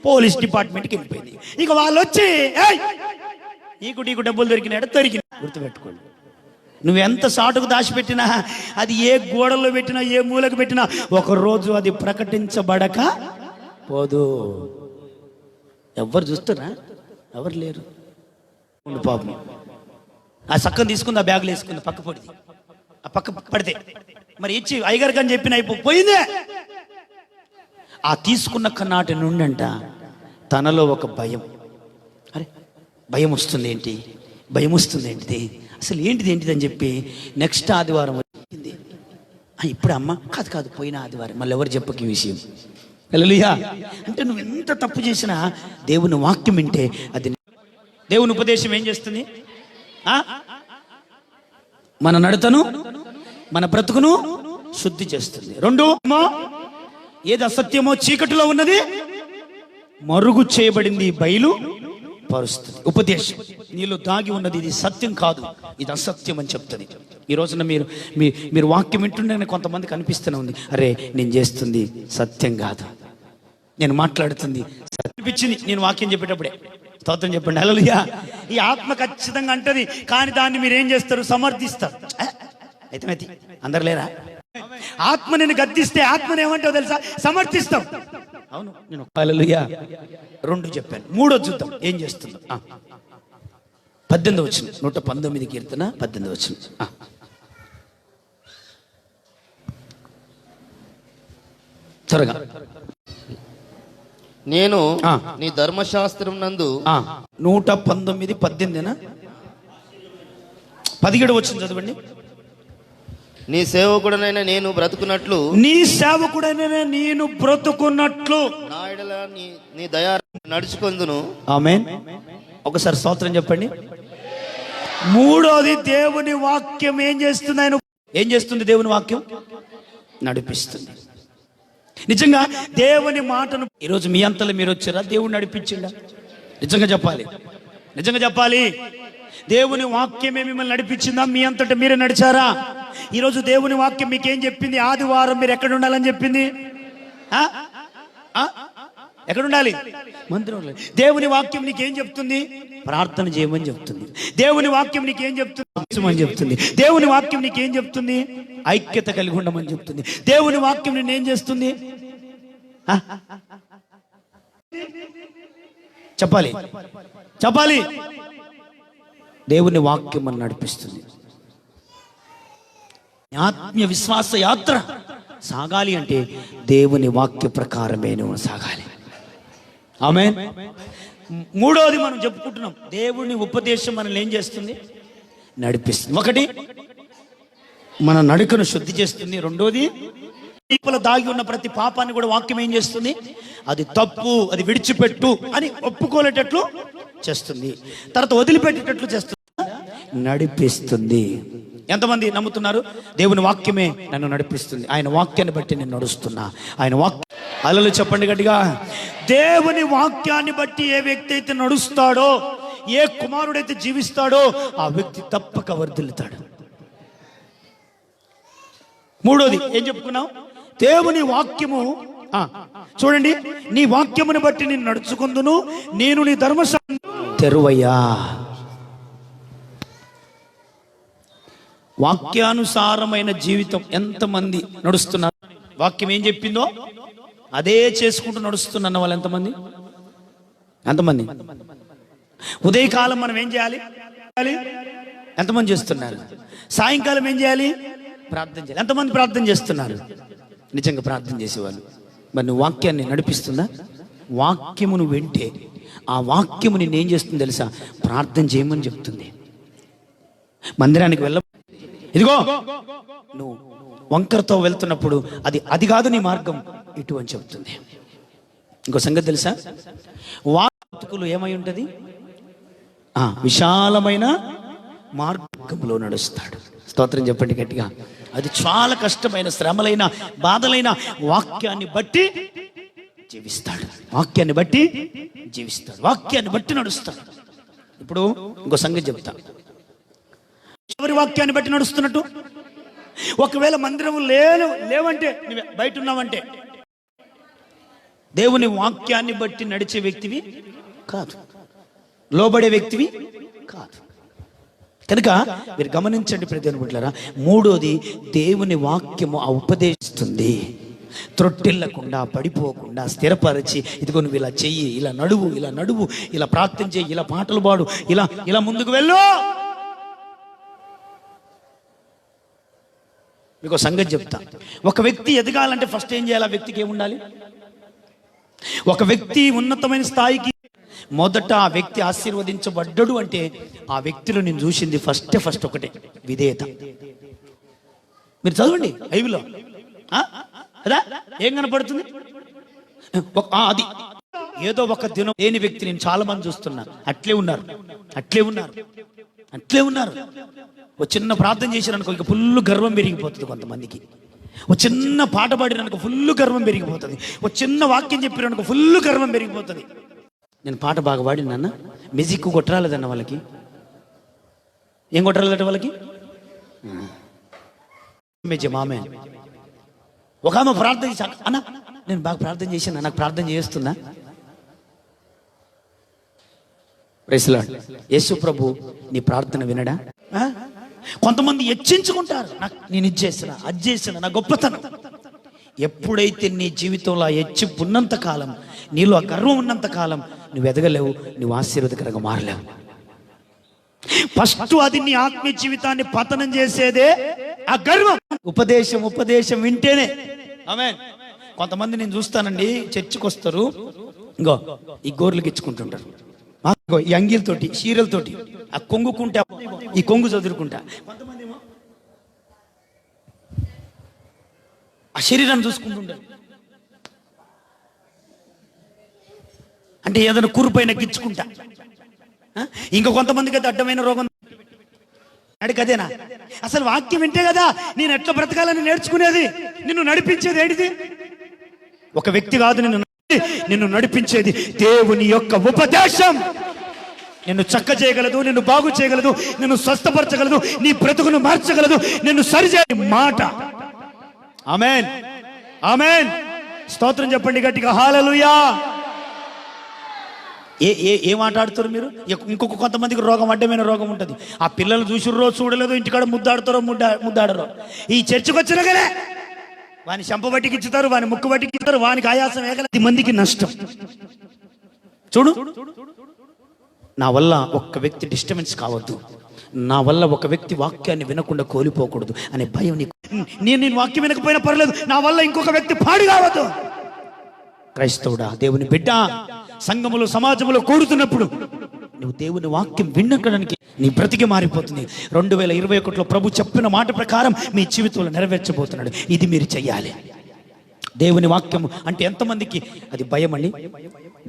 పోలీస్ డిపార్ట్మెంట్కి వెళ్ళిపోయింది. ఇక వాళ్ళు వచ్చి నీకు డబ్బులు దొరికినాడు, గుర్తుపెట్టుకోండి. నువ్వెంత సాటుకు దాచిపెట్టినా, అది ఏ గోడల్లో పెట్టినా, ఏ మూలకు పెట్టినా, ఒకరోజు అది ప్రకటించబడక పోదు. ఎవ్వరు చూస్తారా? ఎవరు లేరు. పాపం ఆ సక్కం తీసుకుంది, ఆ బ్యాగులు వేసుకుంది, పక్క పడింది. ఆ పక్క పడితే మరి ఇచ్చి అయ్యగారికి అని చెప్పిన అయిపోయిందే. ఆ తీసుకున్న కన్నాటి నుండంట తనలో ఒక భయం. అరే భయం వస్తుంది ఏంటి, భయం వస్తుంది ఏంటిది, అసలు ఏంటిది అని చెప్పి నెక్స్ట్ ఆదివారం వచ్చింది. ఇప్పుడు అమ్మ కాదు పోయిన ఆదివారం, మళ్ళీ ఎవరు చెప్పకి విషయం. హల్లెలూయా. అంటే నువ్వు ఎంత తప్పు చేసినా దేవుని వాక్యం వింటే అది, దేవుని ఉపదేశం ఏం చేస్తుంది? మన నడతను, మన బ్రతుకును శుద్ధి చేస్తుంది. 2, ఏది అసత్యమో చీకటిలో ఉన్నది మరుగు చేయబడింది బయలు పరుస్తుంది. ఉపదేశం నీలో దాగి ఉన్నది ఇది సత్యం కాదు, ఇది అసత్యం అని చెప్తుంది. ఈ రోజున మీరు వాక్యం వింటుండగానే కొంతమందికి అనిపిస్తూనే ఉంది, అరే నేను చేస్తుంది సత్యం కాదు, నేను మాట్లాడుతుంది అనిపించింది నేను వాక్యం చెప్పేటప్పుడే. స్తోత్రం చెప్పండి. హల్లెలూయా. ఈ ఆత్మ ఖచ్చితంగా అంటది, కానీ దాన్ని మీరు ఏం చేస్తారు? సమర్థిస్తారు. అయితే అందరు లేరా? ఆత్మ నేను గద్దిస్తే ఆత్మను ఏమంటావు తెలుసా? సమర్థిస్తాం. అవును, నేను హల్లెలూయా 2 చెప్పాను. 3 చూద్దాం ఏం చేస్తుందో. 18 వచ్చింది, 119 కీర్తన 18 వచ్చింది. త్వరగా. నేను నీ ధర్మశాస్త్రం నందు 119 18 17 వచ్చింది చదవండి. నీ సేవకుడనైనా నేను బ్రతుకున్నట్లు, నీ సేవకుడైనా నేను బ్రతుకున్నట్లు నా ఎడల నీ దయా నడుచుకొందును. ఆమేన్. ఒకసారి స్తోత్రం చెప్పండి. 3వది దేవుని వాక్యం ఏం చేస్తుంది? ఆయన ఏం చేస్తుంది? దేవుని వాక్యం నడిపిస్తుంది. నిజంగా దేవుని మాటను ఈరోజు మీ అంతలో మీరు వచ్చారా? దేవుడు నడిపించిండా? నిజంగా చెప్పాలి. దేవుని వాక్యమే మిమ్మల్ని నడిపించిందా? మీ అంతటా మీరే నడిచారా? ఈరోజు దేవుని వాక్యం మీకేం చెప్పింది? ఆదివారం మీరు ఎక్కడ ఉండాలని చెప్పింది? ఎక్కడ ఉండాలి? మందిరంలో. దేవుని వాక్యం నీకేం చెప్తుంది? ప్రార్థన చేయమని చెప్తుంది. దేవుని వాక్యం నీకేం చెప్తుంది? దేవుని వాక్యం నీకేం చెప్తుంది? ఐక్యత కలిగి ఉండమని చెప్తుంది. దేవుని వాక్యం నిన్ను ఏం చేస్తుంది? చెప్పాలి. దేవుని వాక్యం అని నడిపిస్తుంది. ఆత్మీయ విశ్వాస యాత్ర సాగాలి అంటే దేవుని వాక్య ప్రకారమే నువ్వు సాగాలి. ఆమేన్. 3వది మనం చెప్పుకుంటున్నాం, దేవుని ఉపదేశం మనల్ని ఏం చేస్తుంది? నడిపిస్తుంది. 1 మన నడుకను శుద్ధి చేస్తుంది. 2వది లోపల దాగి ఉన్న ప్రతి పాపాన్ని కూడా వాక్యం ఏం చేస్తుంది? అది తప్పు, అది విడిచిపెట్టు అని ఒప్పుకోలేటట్లు చేస్తుంది. తర్వాత వదిలిపెట్టేటట్లు చేస్తుంది, నడిపిస్తుంది. ఎంతమంది నమ్ముతున్నారు? దేవుని వాక్యమే నన్ను నడిపిస్తుంది, ఆయన వాక్యాన్ని బట్టి నేను నడుస్తున్నా. ఆయన వాక్యం అలలు చెప్పండి గట్టిగా. దేవుని వాక్యాన్ని బట్టి ఏ వ్యక్తి అయితే నడుస్తాడో, ఏ కుమారుడైతే జీవిస్తాడో ఆ వ్యక్తి తప్పక వర్ధిల్లుతాడు. 3వది ఏం చెప్పుకున్నాం? దేవుని వాక్యము. చూడండి, నీ వాక్యమును బట్టి నేను నడుచుకుందును, నేను నీ ధర్మశాస్త్రం తెరువయ్యా. వాక్యానుసారమైన జీవితం ఎంతమంది నడుస్తున్నారు? వాక్యం ఏం చెప్పిందో అదే చేసుకుంటూ నడుస్తున్న వాళ్ళు ఎంతమంది? ఉదయకాలం మనం ఏం చేయాలి? ఎంతమంది చేస్తున్నారు? సాయంకాలం ఏం చేయాలి? ప్రార్థన చేయాలి. ఎంతమంది ప్రార్థన చేస్తున్నారు? నిజంగా ప్రార్థన చేసేవాళ్ళు మరి నువ్వు వాక్యాన్ని నడిపిస్తుందా? వాక్యమును వింటే ఆ వాక్యము నిన్ను ఏం చేస్తుంది తెలుసా? ప్రార్థన చేయమని చెప్తుంది. మందిరానికి వెళ్ళ, ఇదిగో నువ్వు వంకరతో వెళ్తున్నప్పుడు అది కాదు నీ మార్గం, ఇటు అని చెప్తుంది. ఇంకో సంగతి తెలుసా? వాక్తుకులు ఏమై ఉంటుంది? విశాలమైన మార్గంలో నడుస్తాడు. స్తోత్రం చెప్పండి గట్టిగా. అది చాలా కష్టమైన, శ్రమలైన, బాధలైన వాక్యాన్ని బట్టి జీవిస్తాడు. వాక్యాన్ని బట్టి జీవిస్తాడు. వాక్యాన్ని బట్టి నడుస్తాడు. ఇప్పుడు ఇంకో సంగతి చెప్తా. ఎవరి వాక్యాన్ని బట్టి నడుస్తున్నట్టు? ఒకవేళ మందిరం లేవంటే, నువ్వు బయట ఉన్నావంటే దేవుని వాక్యాన్ని బట్టి నడిచే వ్యక్తివి కాదు, లోబడే వ్యక్తివి కాదు. కనుక మీరు గమనించండి ప్రతి బిడ్డలారా. మూడోది, దేవుని వాక్యము ఉపదేశిస్తుంది. త్రొట్టిల్లకుండా, పడిపోకుండా స్థిరపరిచి, ఇదిగో నువ్వు ఇలా చెయ్యి, ఇలా నడువు, ఇలా ప్రార్థన చెయ్యి, ఇలా పాటలు పాడు, ఇలా ముందుకు వెళ్ళు. మీకు సంగతి చెప్తా. ఒక వ్యక్తి ఎదగాలంటే ఫస్ట్ ఏం చేయాలి? ఆ వ్యక్తికి ఏముండాలి? ఒక వ్యక్తి ఉన్నతమైన స్థాయికి మొదట ఆ వ్యక్తి ఆశీర్వదించబడ్డాడు అంటే ఆ వ్యక్తిలో నేను చూసింది ఫస్ట్ ఒకటే, విధేయత. మీరు చదవండి బైబిల్లో, అదా ఏం కనపడుతుంది? అది ఏదో ఒక దినం లేని వ్యక్తి నేను చాలా మంది చూస్తున్నా. అట్లే ఉన్నారు. ఒక చిన్న ప్రార్థన చేసిరనుకో ఇక ఫుల్ గర్వం పెరిగిపోతుంది. కొంతమందికి ఒక చిన్న పాట పాడిననుకో ఫుల్ గర్వం పెరిగిపోతుంది. ఒక చిన్న వాక్యం చెప్పిరనుకో ఫుల్ గర్వం పెరిగిపోతుంది. నేను పాట బాగా పాడినా, మ్యూజిక్ కొట్టరాలేదన్న వాళ్ళకి. ఏం కొట్టరాలేదట వాళ్ళకి? మామే ఒక ఆమె ప్రార్థన చేసి, అన్న నేను బాగా ప్రార్థన చేశాను, నాకు ప్రార్థన చేస్తుందా? Praise the lord. యేసు ప్రభు నీ ప్రార్థన వినడా? కొంతమంది హెచ్చించుకుంటారు, నేను ఇది చేసిన, అది చేసిన, నా గొప్పతనం. ఎప్పుడైతే నీ జీవితంలో హెచ్చింపు ఉన్నంత కాలం, నీలో ఆ గర్వం ఉన్నంత కాలం నువ్వు ఎదగలేవు, నువ్వు ఆశీర్వాదకరంగా మారలేవు. ఫస్ట్ అది నీ ఆత్మీయ జీవితాన్ని పతనం చేసేదే ఆ గర్వం. ఉపదేశం వింటేనే. ఆమేన్. కొంతమంది నేను చూస్తానండి, చర్చికి వస్తారు, ఇంకో ఈ గోర్లు గిచ్చుకుంటుంటారు, ఈ అంగీలతోటి, చీరలతోటి, ఆ కొంగుకుంటా, ఈ కొంగు చదువుకుంటా, కొంతమంది ఆ శరీరాన్ని చూసుకుంటుంటారు. అంటే ఏదైనా కురుపైన గిచ్చుకుంటా. ఇంకా కొంతమందికి అయితే అడ్డమైన రోగం అడిగదేనా? అసలు వాక్యం వింటే కదా నేను ఎట్లా బ్రతకాలని నేర్చుకునేది, నిన్ను నడిపించేది ఏంటిది? ఒక వ్యక్తి కాదు నిన్ను నడిపించేది దేవుని యొక్క ఉపదేశం. నిన్ను చక్క చేయగలదు, నిన్ను బాగు చేయగలదు, నిన్ను స్వస్థపరచగలదు, నీ బ్రతుకును మార్చగలదు, నిన్ను సరిచేయ మాట. ఆమేన్, ఆమేన్. స్తోత్రం చెప్పండి గట్టిగా, హల్లెలూయా. ఏ మాట్లాడుతారు మీరు? ఇంకొక కొంతమందికి రోగం, అడ్డమైన రోగం ఉంటుంది. ఆ పిల్లలు చూసిర్రో చూడలేదో, ఇంటికాడ ముద్దాడుతారో ముద్దాడరో, ఈ చర్చకు వచ్చినగానే వాని చెంప బట్టికి ఇచ్చుతారు, వాని ముక్కు బట్టికి ఇస్తారు, వానికి ఆయాసం వేగల 10 మందికి నష్టం. చూడు, నా వల్ల ఒక్క వ్యక్తి డిస్టర్బెన్స్ కావద్దు, నా వల్ల ఒక వ్యక్తి వాక్యాన్ని వినకుండా కోల్పోకూడదు అనే భయం నీకు. నేను వాక్యం వినకపోయినా పర్లేదు, నా వల్ల ఇంకొక వ్యక్తి పాడు కావద్దు. క్రైస్తవుడా, దేవుని బిడ్డ, సంఘములో సమాజంలో కూడుతున్నప్పుడు నువ్వు దేవుని వాక్యం వినడానికి నీ బ్రతికి మారిపోతుంది. 2021లో ప్రభు చెప్పిన మాట ప్రకారం మీ జీవితంలో నెరవేర్చబోతున్నాడు. ఇది మీరు చెయ్యాలి. దేవుని వాక్యం అంటే ఎంతమందికి అది భయం అండి?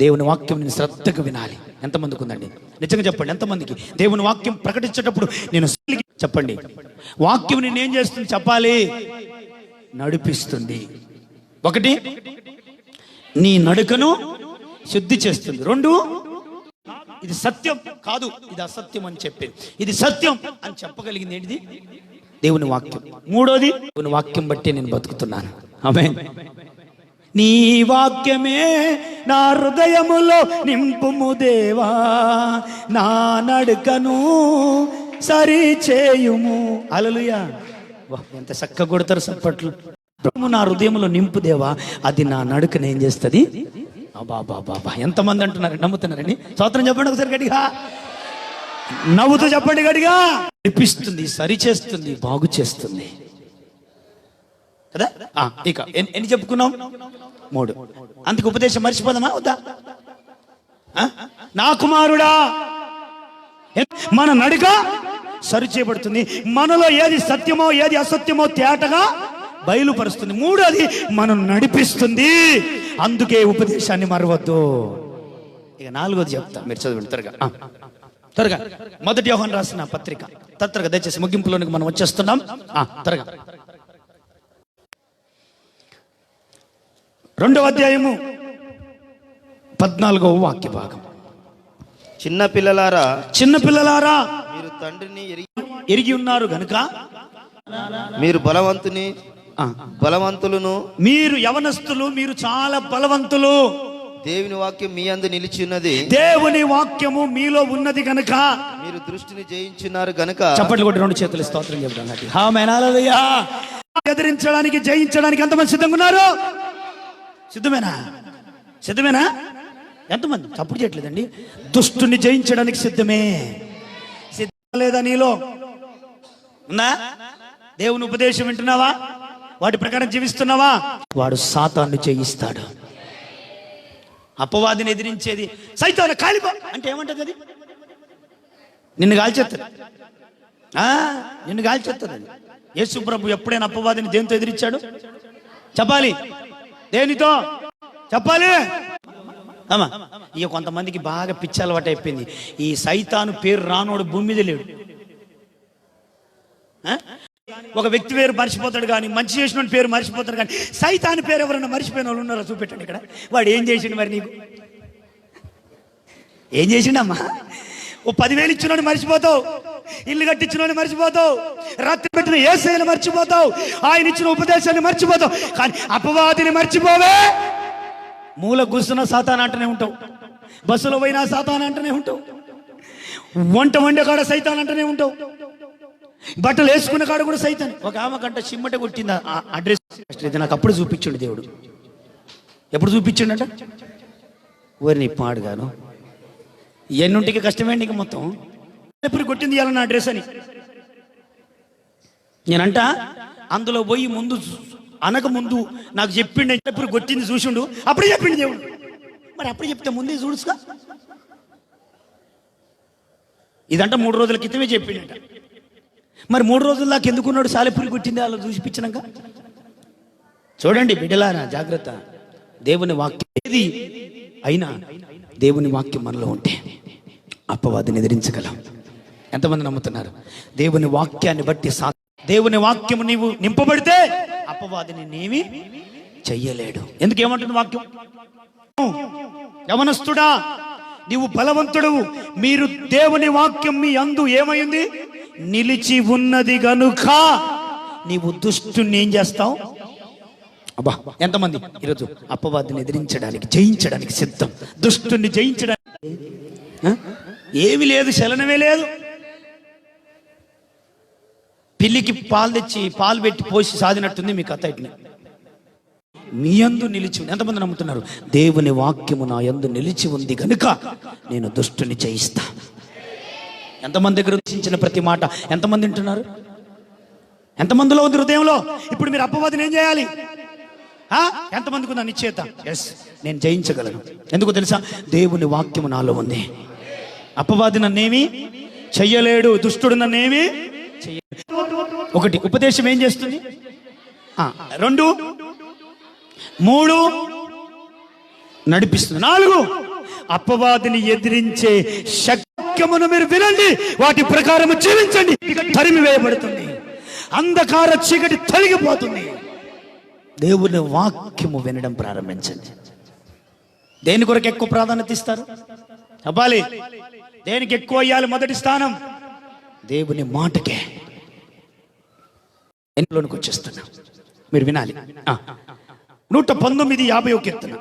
దేవుని వాక్యం నేను శ్రద్ధగా వినాలి ఎంతమందికి ఉందండి? నిజంగా చెప్పండి, ఎంతమందికి దేవుని వాక్యం ప్రకటించేటప్పుడు నేను చెప్పండి, వాక్యం నేనేం చేస్తుంది చెప్పాలి? నడిపిస్తుంది. 1, నీ నడుకను శుద్ధి చేస్తుంది. 2, ఇది సత్యం కాదు, ఇది అసత్యం అని చెప్పేది, ఇది సత్యం అని చెప్పగలిగింది ఏంటిది? దేవుని వాక్యం. 3, దేవుని వాక్యం బట్టి నేను బతుకుతున్నాను. ఆమేన్. నీ వాక్యమే నా హృదయములో నింపుము దేవా, నా నడుకను సరి చేయుము. హల్లెలూయా. ఎంత చక్కగా కొడతారు సప్పట్లు. నా హృదయంలో నింపు దేవా, అది నా నడుకను ఏం చేస్తుంది? బాబా ఎంతమంది అంటున్నారు, నమ్ముతున్నారండి? స్తోత్రం చెప్పండి ఒకసారి గట్టిగా, నవ్వుతూ చెప్పండి గట్టిగా. నడిపిస్తుంది, సరి చేస్తుంది, బాగు చేస్తుంది కదా. ఇక ఎన్ని చెప్పుకున్నాం? 3. అందుకు ఉపదేశం మర్చిపోదామా వద్దా? నా కుమారుడా, మన నడుక సరి చేయబడుతుంది. మనలో ఏది సత్యమో ఏది అసత్యమో తేటగా బయలుపరుస్తుంది. 3, మనం నడిపిస్తుంది. అందుకే ఉపదేశాన్ని మరవద్దు. ఇక 4 చెప్తా, మీరు చదవండి త్వరగా. 1 యోహాను రాసిన పత్రిక, త్వరగా దయచేసి ముగింపులోనికి మనం వచ్చేస్తున్నాం. త్వరగా 2వ అధ్యాయము 14వ వాక్య భాగం. చిన్న పిల్లలారా మీరు తండ్రిని ఎరిగి ఉన్నారు గనుక మీరు బలవంతులను, మీరు యవనస్తులు, మీరు చాలా బలవంతులు. దేవుని వాక్యం మీ అందు నిలిచి ఉన్నది, దేవుని వాక్యము మీలో ఉన్నది గనుక మీరు దృష్టిని జయించున్నారు గనుక. చప్పట్లు కొట్టి 2 చేతులు స్తోత్రం చెప్తాను. హల్లెలూయా. ఎదిరించడానికి, జయించడానికి ఎంతమంది సిద్ధంగా ఉన్నారు? సిద్ధమేనా? ఎంతమంది చప్పుడు చేయట్లేదండి? దుష్టుని జయించడానికి సిద్ధం లేదా? నీలో ఉందా? దేవుని ఉపదేశం వింటున్నావా? వాటి ప్రకారం జీవిస్తున్నావా? వాడు సాతాను జయిస్తాడు. అపవాదిని ఎదిరించేది సైతాను కాలిపో అంటే ఏమంటది? అది నిన్ను కాల్చేస్తుంది. యేసు ప్రభు ఎప్పుడైనా అపవాదిని దేనితో ఎదిరించాడు? చెప్పాలి. దేనితో చెప్పాలి? ఇక కొంతమందికి బాగా పిచ్చి అలవాటు అయిపోయింది. ఈ సైతాను పేరు రానోడు భూమి మీద లేడు. ఒక వ్యక్తి పేరు మర్చిపోతాడు, కానీ మంచి చేసిన పేరు మర్చిపోతాడు, కానీ సైతాను పేరు ఎవరైనా మర్చిపోయిన వాళ్ళు ఉన్నారో చూపెట్టండి ఇక్కడ. వాడు ఏం చేసిండు మరి? నీకు ఏం చేసిండమ్మా? ఓ 10,000 ఇచ్చినోని మర్చిపోతావు, ఇల్లు కట్టించినోని మర్చిపోతావు, రాత్రి పెట్టిన యేసయ్యను మర్చిపోతావు, ఆయన ఇచ్చిన ఉపదేశాన్ని మర్చిపోతావు, కానీ అపవాదిని మర్చిపోవే. మూల కూర్చున్న సాతాను అంటూనే ఉంటావు, బస్సులో పోయినా సాతాను అంటూనే ఉంటావు, వంట వండే కాడ సైతాన్ అంటూనే ఉంటావు, బట్టలు వేసుకున్న కాడ కూడా సైతాన్. ఒక ఆమె గంట చిమ్మట కొట్టింది అడ్రస్ నాకు అప్పుడు చూపించండి దేవుడు. ఎప్పుడు చూపించండి ఊరిని పాడుగాను ఎన్నుంటికి కష్టమేంటి ఇక మొత్తం. ఎప్పుడు కొట్టింది ఇవ్వాలి నా అడ్రస్ అని నేనంట. అందులో పోయి ముందు అనక ముందు నాకు చెప్పిండు, ఎప్పుడు కొట్టింది చూసిండు, అప్పుడే చెప్పిండు దేవుడు. మరి అప్పుడు చెప్తే ముందే చూడుగా. ఇదంట 3 రోజుల క్రితమే చెప్పిండట. మరి 3 రోజుల దాకా ఎందుకున్నాడు? సాలెపురి కొట్టింది అలా చూసిపించినాక. చూడండి బిడ్డలారా, జాగ్రత్త. దేవుని వాక్యం ఏది అయినా దేవుని వాక్యం మనలో ఉంటే అపవాదిని ఎదిరించగలం. ఎంతమంది నమ్ముతున్నారు? దేవుని వాక్యాన్ని బట్టి దేవుని వాక్యము నీవు నింపబడితే అపవాదిని నీవి చెయ్యలేడు. ఎందుకు ఏమంటుంది వాక్యం? యవనస్తుడా, నీవు బలవంతుడు, మీరు దేవుని వాక్యం మీ అందు ఏమైంది? నిలిచి ఉన్నది గనుక నీవు దుష్టుని ఏం చేస్తావు? అబ్బా, ఎంతమంది ఈరోజు అపవాదిని ఎదిరించడానికి, జయించడానికి సిద్ధం? దుష్టుని జయించడానికి ఏమీ లేదు, చలనమే లేదు. పిల్లికి పాలు తెచ్చి పాలు పెట్టి పోసి సాధినట్టుంది మీ కథ. ఇట్లా మీ యందు నిలిచి, ఎంతమంది నమ్ముతున్నారు? దేవుని వాక్యము నా యందు నిలిచి ఉంది కనుక నేను దుష్టుని జయిస్తా. ఎంతమంది దగ్గర రచించిన ప్రతి మాట ఎంతమంది వింటున్నారు? ఎంతమందిలో ఉంది హృదయంలో? ఇప్పుడు మీరు అపవాదిని ఏం చేయాలి? ఎంతమందికి ఉన్న నిశ్చయత? ఎస్, నేను జయించగలను. ఎందుకు తెలుసా? దేవుని వాక్యము నాలో ఉంది. అపవాది నన్నేమి చెయ్యలేడు, దుష్టుడు నన్నేమి చెయ్యలేడు. 1, ఉపదేశం ఏం చేస్తుంది? 2, 3 నడిపిస్తుంది. 4, అపవాదిని ఎదిరించే శక్యమును మీరు వినండి, వాటి ప్రకారం జీవించండి. తరిమి వేయబడుతుంది, అంధకార చీకటి తొలగిపోతుంది. దేవుని వాక్యము వినడం ప్రారంభించండి. దేని కొరకు ఎక్కువ ప్రాధాన్యత ఇస్తారు? అబ్బాలి, దేనికి ఎక్కువ అయ్యాలి? మొదటి స్థానం దేవుని మాటకే. ఎన్నిలోనికి వచ్చేస్తున్నా, మీరు వినాలి. 119:51 కీర్తన,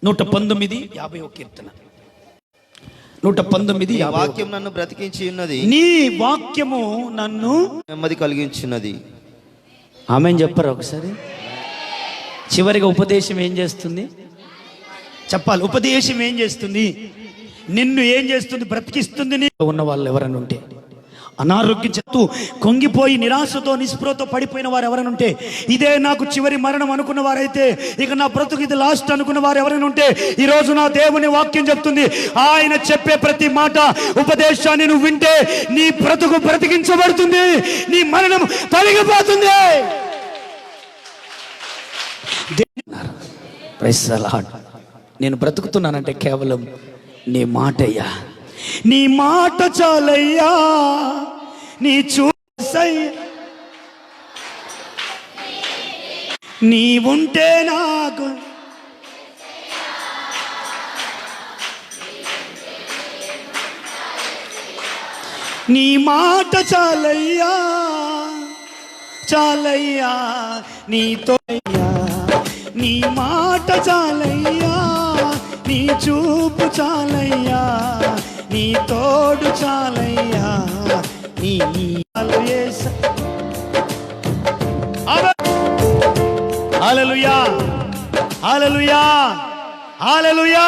119:51 కీర్తన. 119 వాక్యం నన్ను బ్రతికించి ఉన్నది, నీ వాక్యము నన్ను నెమ్మది కలిగించున్నది. ఆమేన్ చెప్పరు ఒకసారి. చివరిగా ఉపదేశం ఏం చేస్తుంది చెప్పాలి. ఉపదేశం ఏం చేస్తుంది? నిన్ను ఏం చేస్తుంది? బ్రతికిస్తుంది. నీలో ఉన్న వాళ్ళు ఎవరైనా ఉంటే అనారోగ్యం చెప్తూ కొంగిపోయి నిరాశతో నిస్పృహతో పడిపోయిన వారు ఎవరైనా ఉంటే, ఇదే నాకు చివరి మరణం అనుకున్న వారైతే, ఇక నా బ్రతుకు ఇది లాస్ట్ అనుకున్న వారు ఎవరైనా ఉంటే, ఈ రోజు నా దేవుని వాక్యం చెప్తుంది, ఆయన చెప్పే ప్రతి మాట ఉపదేశాన్ని నువ్వు వింటే నీ బ్రతుకు బ్రతికించబడుతుంది, నీ మరణం తొలగిపోతుంది. Praise the lord. నేను బ్రతుకుతున్నానంటే కేవలం నీ మాటయ్యా, నీ మాట చాలయ్యా, నీ చూసయ్యా, నీవుంటే నాకు నీ మాట చాలయ్యా, చాలయ్యా, నీతో నీ మాట చాలయ్యా, నీ చూపు చాలయ్యా, నీ తోడు చాలయ్యా, నీ హల్లెలూయా, హల్లెలూయా, హల్లెలూయా.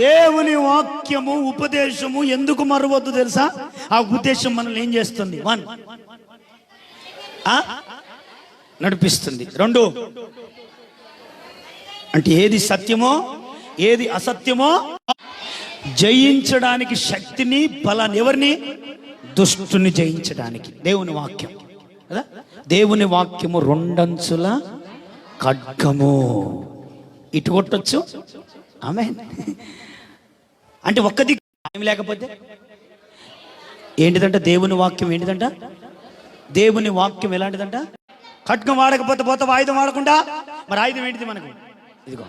దేవుని వాక్యము ఉపదేశము ఎందుకు మరవద్దు తెలుసా? ఆ ఉద్దేశం మనల్ని ఏం చేస్తుంది? 1 నడిపిస్తుంది. 2 అంటే ఏది సత్యమో ఏది అసత్యమో జయించడానికి శక్తిని, బలాన్ని, ఎవరిని? దుష్టుని జయించడానికి దేవుని వాక్యం కదా. దేవుని వాక్యము 2 అంచుల ఖడ్గము, ఇటు కొట్టొచ్చు. ఆమేన్. అంటే ఒక్కది ఏమి లేకపోతే ఏంటిదంట? దేవుని వాక్యం ఏంటిదంట? దేవుని వాక్యం ఎలాంటిదంట? ఖడ్గం వాడకపోతే పోతావు, ఆయుధం వాడకుండా. మరి ఆయుధం ఏంటిది మనకు? ఇదిగో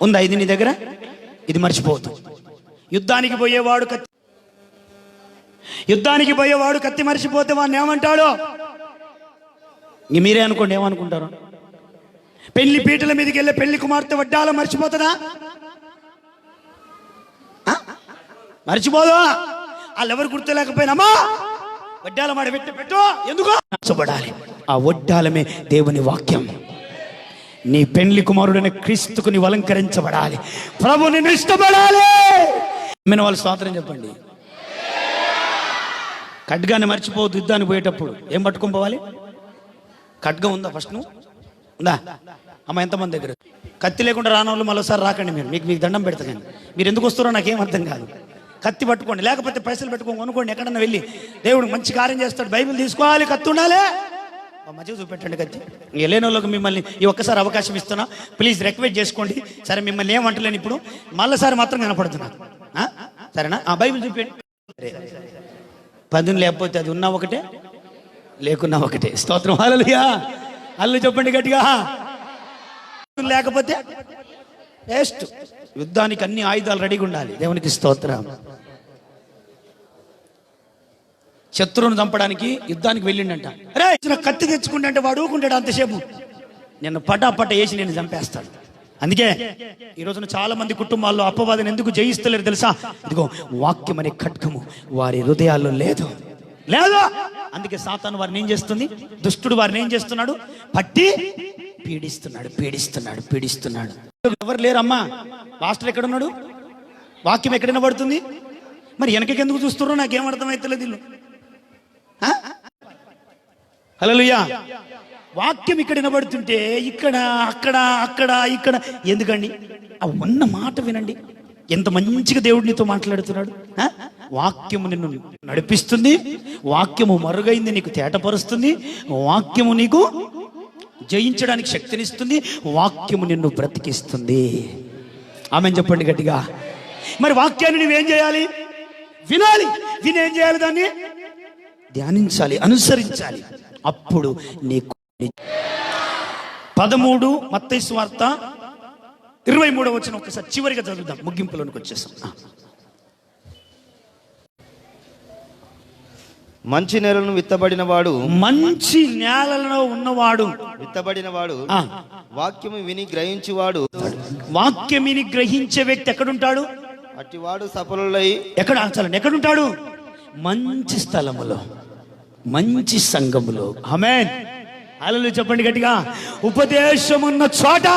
ఉంది ఐదు నీ దగ్గర, ఇది మర్చిపోవద్దు. యుద్ధానికి పోయేవాడు కత్తి మర్చిపోతే వాడిని ఏమంటాడు? మీరే అనుకోండి, ఏమనుకుంటారు? పెళ్లి పీటల మీదకి వెళ్ళే పెళ్లి కుమార్తె వడ్డాల మర్చిపోతుందా? మర్చిపోదు. వాళ్ళు ఎవరు గుర్తులేకపోయినామా వడ్డాల మాట పెట్టు ఎందుకో నచ్చబడాలి. ఆ వడ్డాలమే దేవుని వాక్యం. నీ పెళ్లి కుమారుడైన క్రీస్తుకు నీవు అలంకరించబడాలి. ప్రభు నిన్ను ఇష్టపడాలి. మన వాళ్ళు స్తోత్రం చెప్పండి. ఖడ్గాన్ని మర్చిపోవద్దు. యుద్ధాన్ని పోయేటప్పుడు ఏం పట్టుకొని పోవాలి? ఖడ్గం ఉందా? ఫస్ట్ నువ్వు ఉందా? అమ్మ ఎంతమంది దగ్గర కత్తి లేకుండా రాని వాళ్ళు మరోసారి రాకండి. మీకు దండం పెడతాను. మీరు ఎందుకు వస్తారో నాకేం అర్థం కాదు. కత్తి పట్టుకోండి, లేకపోతే పైసలు పెట్టుకోండి, కొనుక్కోండి. ఎక్కడన్నా వెళ్ళి దేవుడు మంచి కార్యం చేస్తాడు. బైబిల్ తీసుకోవాలి, కత్తి ఉండాలి. మధ్య చూపెట్టండి కత్తి. వెళ్ళిన వాళ్ళకి మిమ్మల్ని ఈ ఒక్కసారి అవకాశం ఇస్తున్నా, ప్లీజ్ రిక్వెస్ట్ చేసుకోండి. సరే, మిమ్మల్ని ఏమంటలేను ఇప్పుడు, మళ్ళీసారి మాత్రం కనపడుతున్నా. సరేనా? బైబిల్ చూపండి. 10 లేకపోతే అది ఉన్నా ఒకటే, లేకున్నా ఒకటే. స్తోత్రం. హల్లెలూయా. అల్లు చెప్పండి గట్టిగా. లేకపోతే వేస్ట్. యుద్ధానికి అన్ని ఆయుధాలు రెడీగా ఉండాలి. దేవునికి స్తోత్రం. శత్రువును చంపడానికి యుద్ధానికి వెళ్ళిండంట. అరే కత్తి తెచ్చుకుంటే అంటే వాడు ఊకుంటాడు అంతసేపు. నిన్ను పటాపట వేసి నేను చంపేస్తాడు. అందుకే ఈ రోజున చాలా మంది కుటుంబాల్లో అపవాదిని ఎందుకు జయిస్తలేరు తెలుసా? ఇదిగో వాక్యం అనే ఖడ్గము వారి హృదయాల్లో లేదు. అందుకే సాతాను వారిని ఏం చేస్తుంది? దుష్టుడు వారిని ఏం చేస్తున్నాడు? పట్టి పీడిస్తున్నాడు. ఎవరు లేరమ్మా. మాస్టర్ ఎక్కడున్నాడు? వాక్యం ఎక్కడైనా పడుతుంది. మరి వెనకకి ఎందుకు చూస్తున్నారో నాకేం అర్థమైతలేదు వీళ్ళు. హల్లెలూయా. వాక్యం ఇక్కడ వినబడుతుంటే ఇక్కడ అక్కడ ఎందుకండి? ఆ ఉన్న మాట వినండి. ఎంత మంచిగా దేవుడు నీతో మాట్లాడుతున్నాడు. వాక్యము నిన్ను నడిపిస్తుంది. వాక్యము మరుగైంది నీకు తేటపరుస్తుంది. వాక్యము నీకు జయించడానికి శక్తినిస్తుంది. వాక్యము నిన్ను బ్రతికిస్తుంది. ఆమేన్ చెప్పండి గట్టిగా. మరి వాక్యాన్ని నువ్వేం చేయాలి? వినాలి. వినేం చేయాలి? దాన్ని ధ్యానించాలి, అనుసరించాలి. అప్పుడు నీకు 13 మత్తయి సువార్త 23వ వచనం ఒకసారి చివరిగా చదువుదాం. ముగింపులోనికి వచ్చేసాం. మంచి నేలను విత్తబడిన వాడు, మంచి నేలలో ఉన్నవాడు, విత్తబడిన వాడు వాక్యము విని గ్రహించువాడు. వాక్యం విని గ్రహించే వ్యక్తి ఎక్కడుంటాడు? అట్టివాడు సఫలులై ఎక్కడుంటాడు? మంచి స్థలములో, మంచి సంఘములో. ఆమేన్. హల్లెలూయా చెప్పండి గట్టిగా. ఉపదేశం ఉన్న చోట,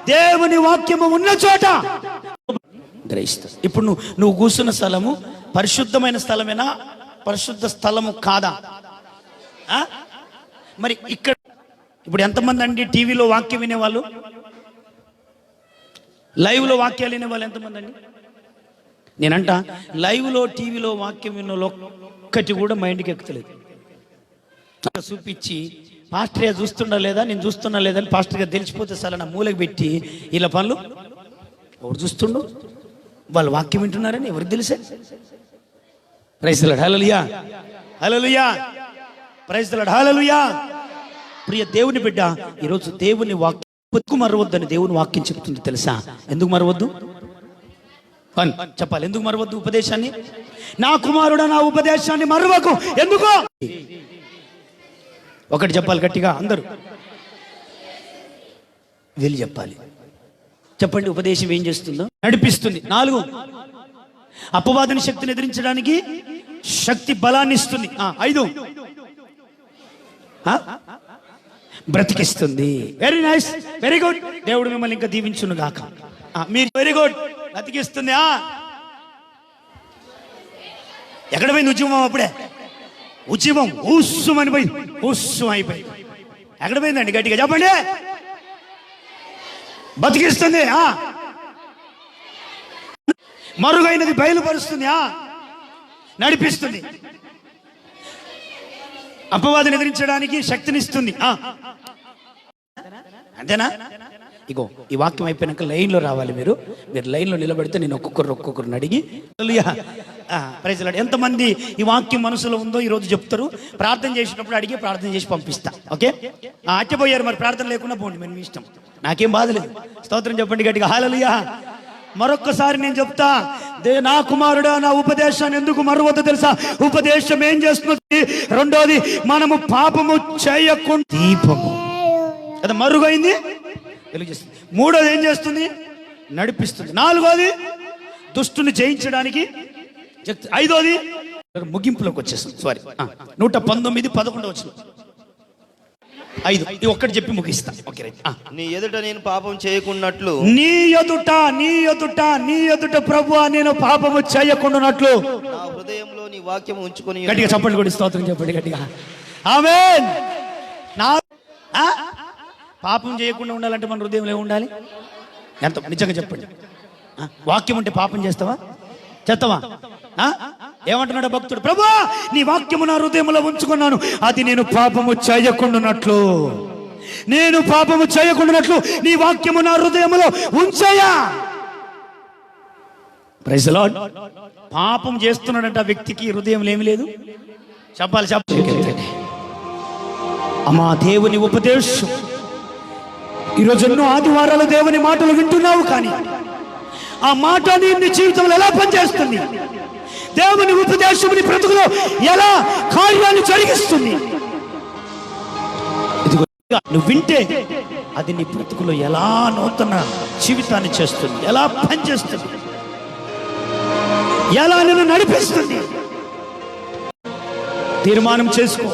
దేవుని వాక్యము ఉన్న చోట గ్రహిస్తా. ఇప్పుడు నువ్వు కూర్చున్న స్థలము పరిశుద్ధమైన స్థలమేనా? పరిశుద్ధ స్థలము కాదా? మరి ఇక్కడ ఇప్పుడు ఎంతమంది అండి టీవీలో వాక్యం వినేవాళ్ళు, లైవ్లో వాక్యాలు వినేవాళ్ళు ఎంతమంది అండి? నేనంట లైవ్లో టీవీలో వాక్యం విన్న ఒక్కటి కూడా మైండ్కి ఎక్కుతలేదు. చూపించి పాస్టర్ గారు చూస్తున్నా లేదా, నేను చూస్తున్నా లేదా అని పాస్టర్ గారు తెలిసిపోతే సరే నా మూలకి పెట్టి ఇలా పనులు ఎవరు చూస్తుండు, వాళ్ళు వాక్యం వింటున్నారని ఎవరికి తెలిసే? Praise the lord, hallelujah hallelujah, praise the lord, hallelujah. ప్రియ దేవుని బిడ్డ, ఈరోజు దేవుని వాక్యం మరవద్దని దేవుని వాక్యం చెప్తుంది తెలుసా? ఎందుకు మరవద్దు చెప్పాలి. ఎందుకు మరవద్దు ఉపదేశాన్ని? నా కుమారుడా నా ఉపదేశాన్ని మరవకు. ఎందుకో ఒకటి చెప్పాలి గట్టిగా అందరూ వీళ్ళు చెప్పాలి. చెప్పండి, ఉపదేశం ఏం చేస్తుందో? నడిపిస్తుంది. 4, అపవాదిని శక్తిని ఎదిరించడానికి శక్తి బలాన్ని ఇస్తుంది. 5, బ్రతికిస్తుంది. Very nice, very good. దేవుడు మిమ్మల్ని ఇంకా దీవించును గాక. మీరు వెరీ గుడ్, బ్రతికిస్తుంది. ఎక్కడ పోయింది ఉద్యమం? అప్పుడే ఉద్యమం ఊస్సుమని పోయింది, ఊస్సం అయిపోయింది. ఎక్కడ పోయిందండి? గట్టిగా చెప్పండి. బతికిస్తుంది, మరుగైనది బయలుపరుస్తుంది, నడిపిస్తుంది, అపవాదిని ఎదిరించడానికి శక్తినిస్తుంది. అంతేనా? ఇగో ఈ వాక్యం అయిపోయినాక లైన్లో రావాలి. మీరు లైన్లో నిలబడితే నేను ఒక్కొక్కరిని అడిగి ప్రైజ్ ది లార్డ్. ఎంతమంది ఈ వాక్యం మనసులో ఉందో ఈరోజు చెప్తారు. ప్రార్థన చేసినప్పుడు అడిగి ప్రార్థన చేసి పంపిస్తా. ఓకే, అట్టపోయారు మరి ప్రార్థన లేకుండా పోండి, మరి మీ ఇష్టం, నాకేం బాధలేదు. స్తోత్రం చెప్పండి గట్టిగా, హల్లెలూయా. మరొక్కసారి నేను చెప్తా, నా కుమారుడా నా ఉపదేశాన్ని ఎందుకు మరవద్దు తెలుసా? ఉపదేశం ఏం చేస్తుంది? రెండోది, మనము పాపము చేయకుండా దీపము అది మరుగైంది వెలుగిస్తుంది. మూడోది ఏం చేస్తుంది? నడిపిస్తుంది. 4వది దుష్టుని జయించడానికి. 5వది ముగింపులోకి వచ్చేస్తుంది. సారీ, 119, 11 వచ్చిన 5 ఇది ఒక్కటి చెప్పి ముగిస్తా. Okay right. నీ ఎదుట నేను పాపం చేయకున్నట్లు, నీ ఎదుట ప్రభువా నేను పాపము చేయకుండానట్లు నా హృదయంలో నీ వాక్యం ఉంచుకొని. గట్టిగా చప్పట్లు కొట్టి స్తోత్రం చెప్పండి గట్టిగా, ఆమేన్. పాపం చేయకుండా ఉండాలంటే మన హృదయంలో ఉండాలి. ఎంత నిజంగా చెప్పండి. వాక్యం ఉంటే పాపం చేస్తావా? చేస్తావా? ఏమంటున్నాడు భక్తుడు? ప్రభువా నీ వాక్యము నా హృదయంలో ఉంచుకున్నాను, అది నేను పాపము చేయకుండానట్లు, నీ వాక్యము నా హృదయంలో ఉంచయా. Praise the lord. పాపం చేస్తున్నాడంట ఆ వ్యక్తికి హృదయంలో ఏమి లేదు. చెప్పాలి. అమ్మా దేవుని ఉపదేశం, ఈరోజు ఎన్నో ఆదివారాలు దేవుని మాటలు వింటున్నావు, కానీ ఆ మాట నీ జీవితంలో ఎలా పనిచేస్తుంది? దేవుని ఉపదేశం నీ బ్రతుకులో ఎలా కార్యాలు జరిగిస్తుంది? నువ్వు వింటే అది నీ బ్రతుకులో ఎలా నూతన జీవితాన్ని చేస్తుంది, ఎలా పనిచేస్తుంది, ఎలా నిన్ను నడిపిస్తుంది. తీర్మానం చేసుకో.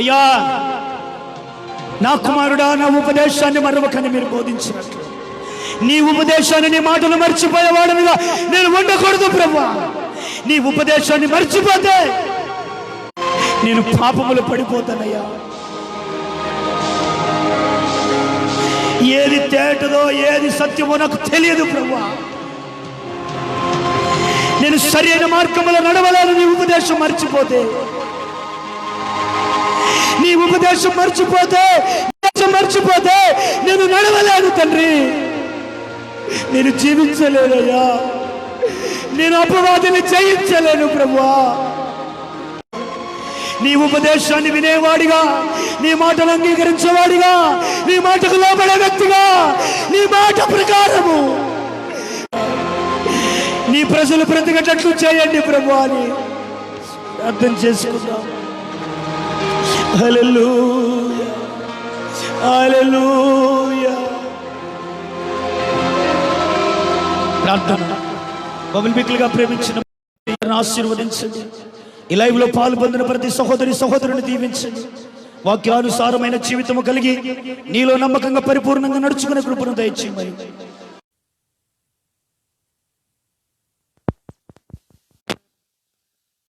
అయ్యా నా కుమారుడా నా ఉపదేశాన్ని మరొకని మీరు బోధించినట్లు నీ ఉపదేశాన్ని, నీ మాటలు మర్చిపోయేవాడిగా నేను ఉండకూడదు ప్రభువా. నీ ఉపదేశాన్ని మర్చిపోతే నేను పాపములు పడిపోతానయ్యా. ఏది తేటదో ఏది సత్యమో నాకు తెలియదు ప్రభువా. నేను సరైన మార్గంలో నడవలేను. నీ ఉపదేశం మర్చిపోతే నేను నడవలేను తండ్రి, నేను జీవించలేనయ్యా, నేను అపవాదిని జయించలేను ప్రభువా. నీ ఉపదేశాన్ని వినేవాడిగా, నీ మాటలు అంగీకరించేవాడిగా, నీ మాటకు లోబడే వ్యక్తిగా, నీ మాట ప్రకారము నీ ప్రజలు బ్రతికేటట్లు చేయండి ప్రభువా అని అర్థం చేసుకుందాం. హల్లెలూయా, హల్లెలూయా. ప్రార్థన. బబుల్ బిక్లుగా ప్రేమించిన ఆశీర్వదించండి. ఈ లైవ్ లో పాల్పొందిన ప్రతి సహోదరుని దీవించండి. వాక్యానుసారమైన జీవితము కలిగి నీలో నమ్మకంగా పరిపూర్ణంగా నడుచుకునే కృపను దయచేయమని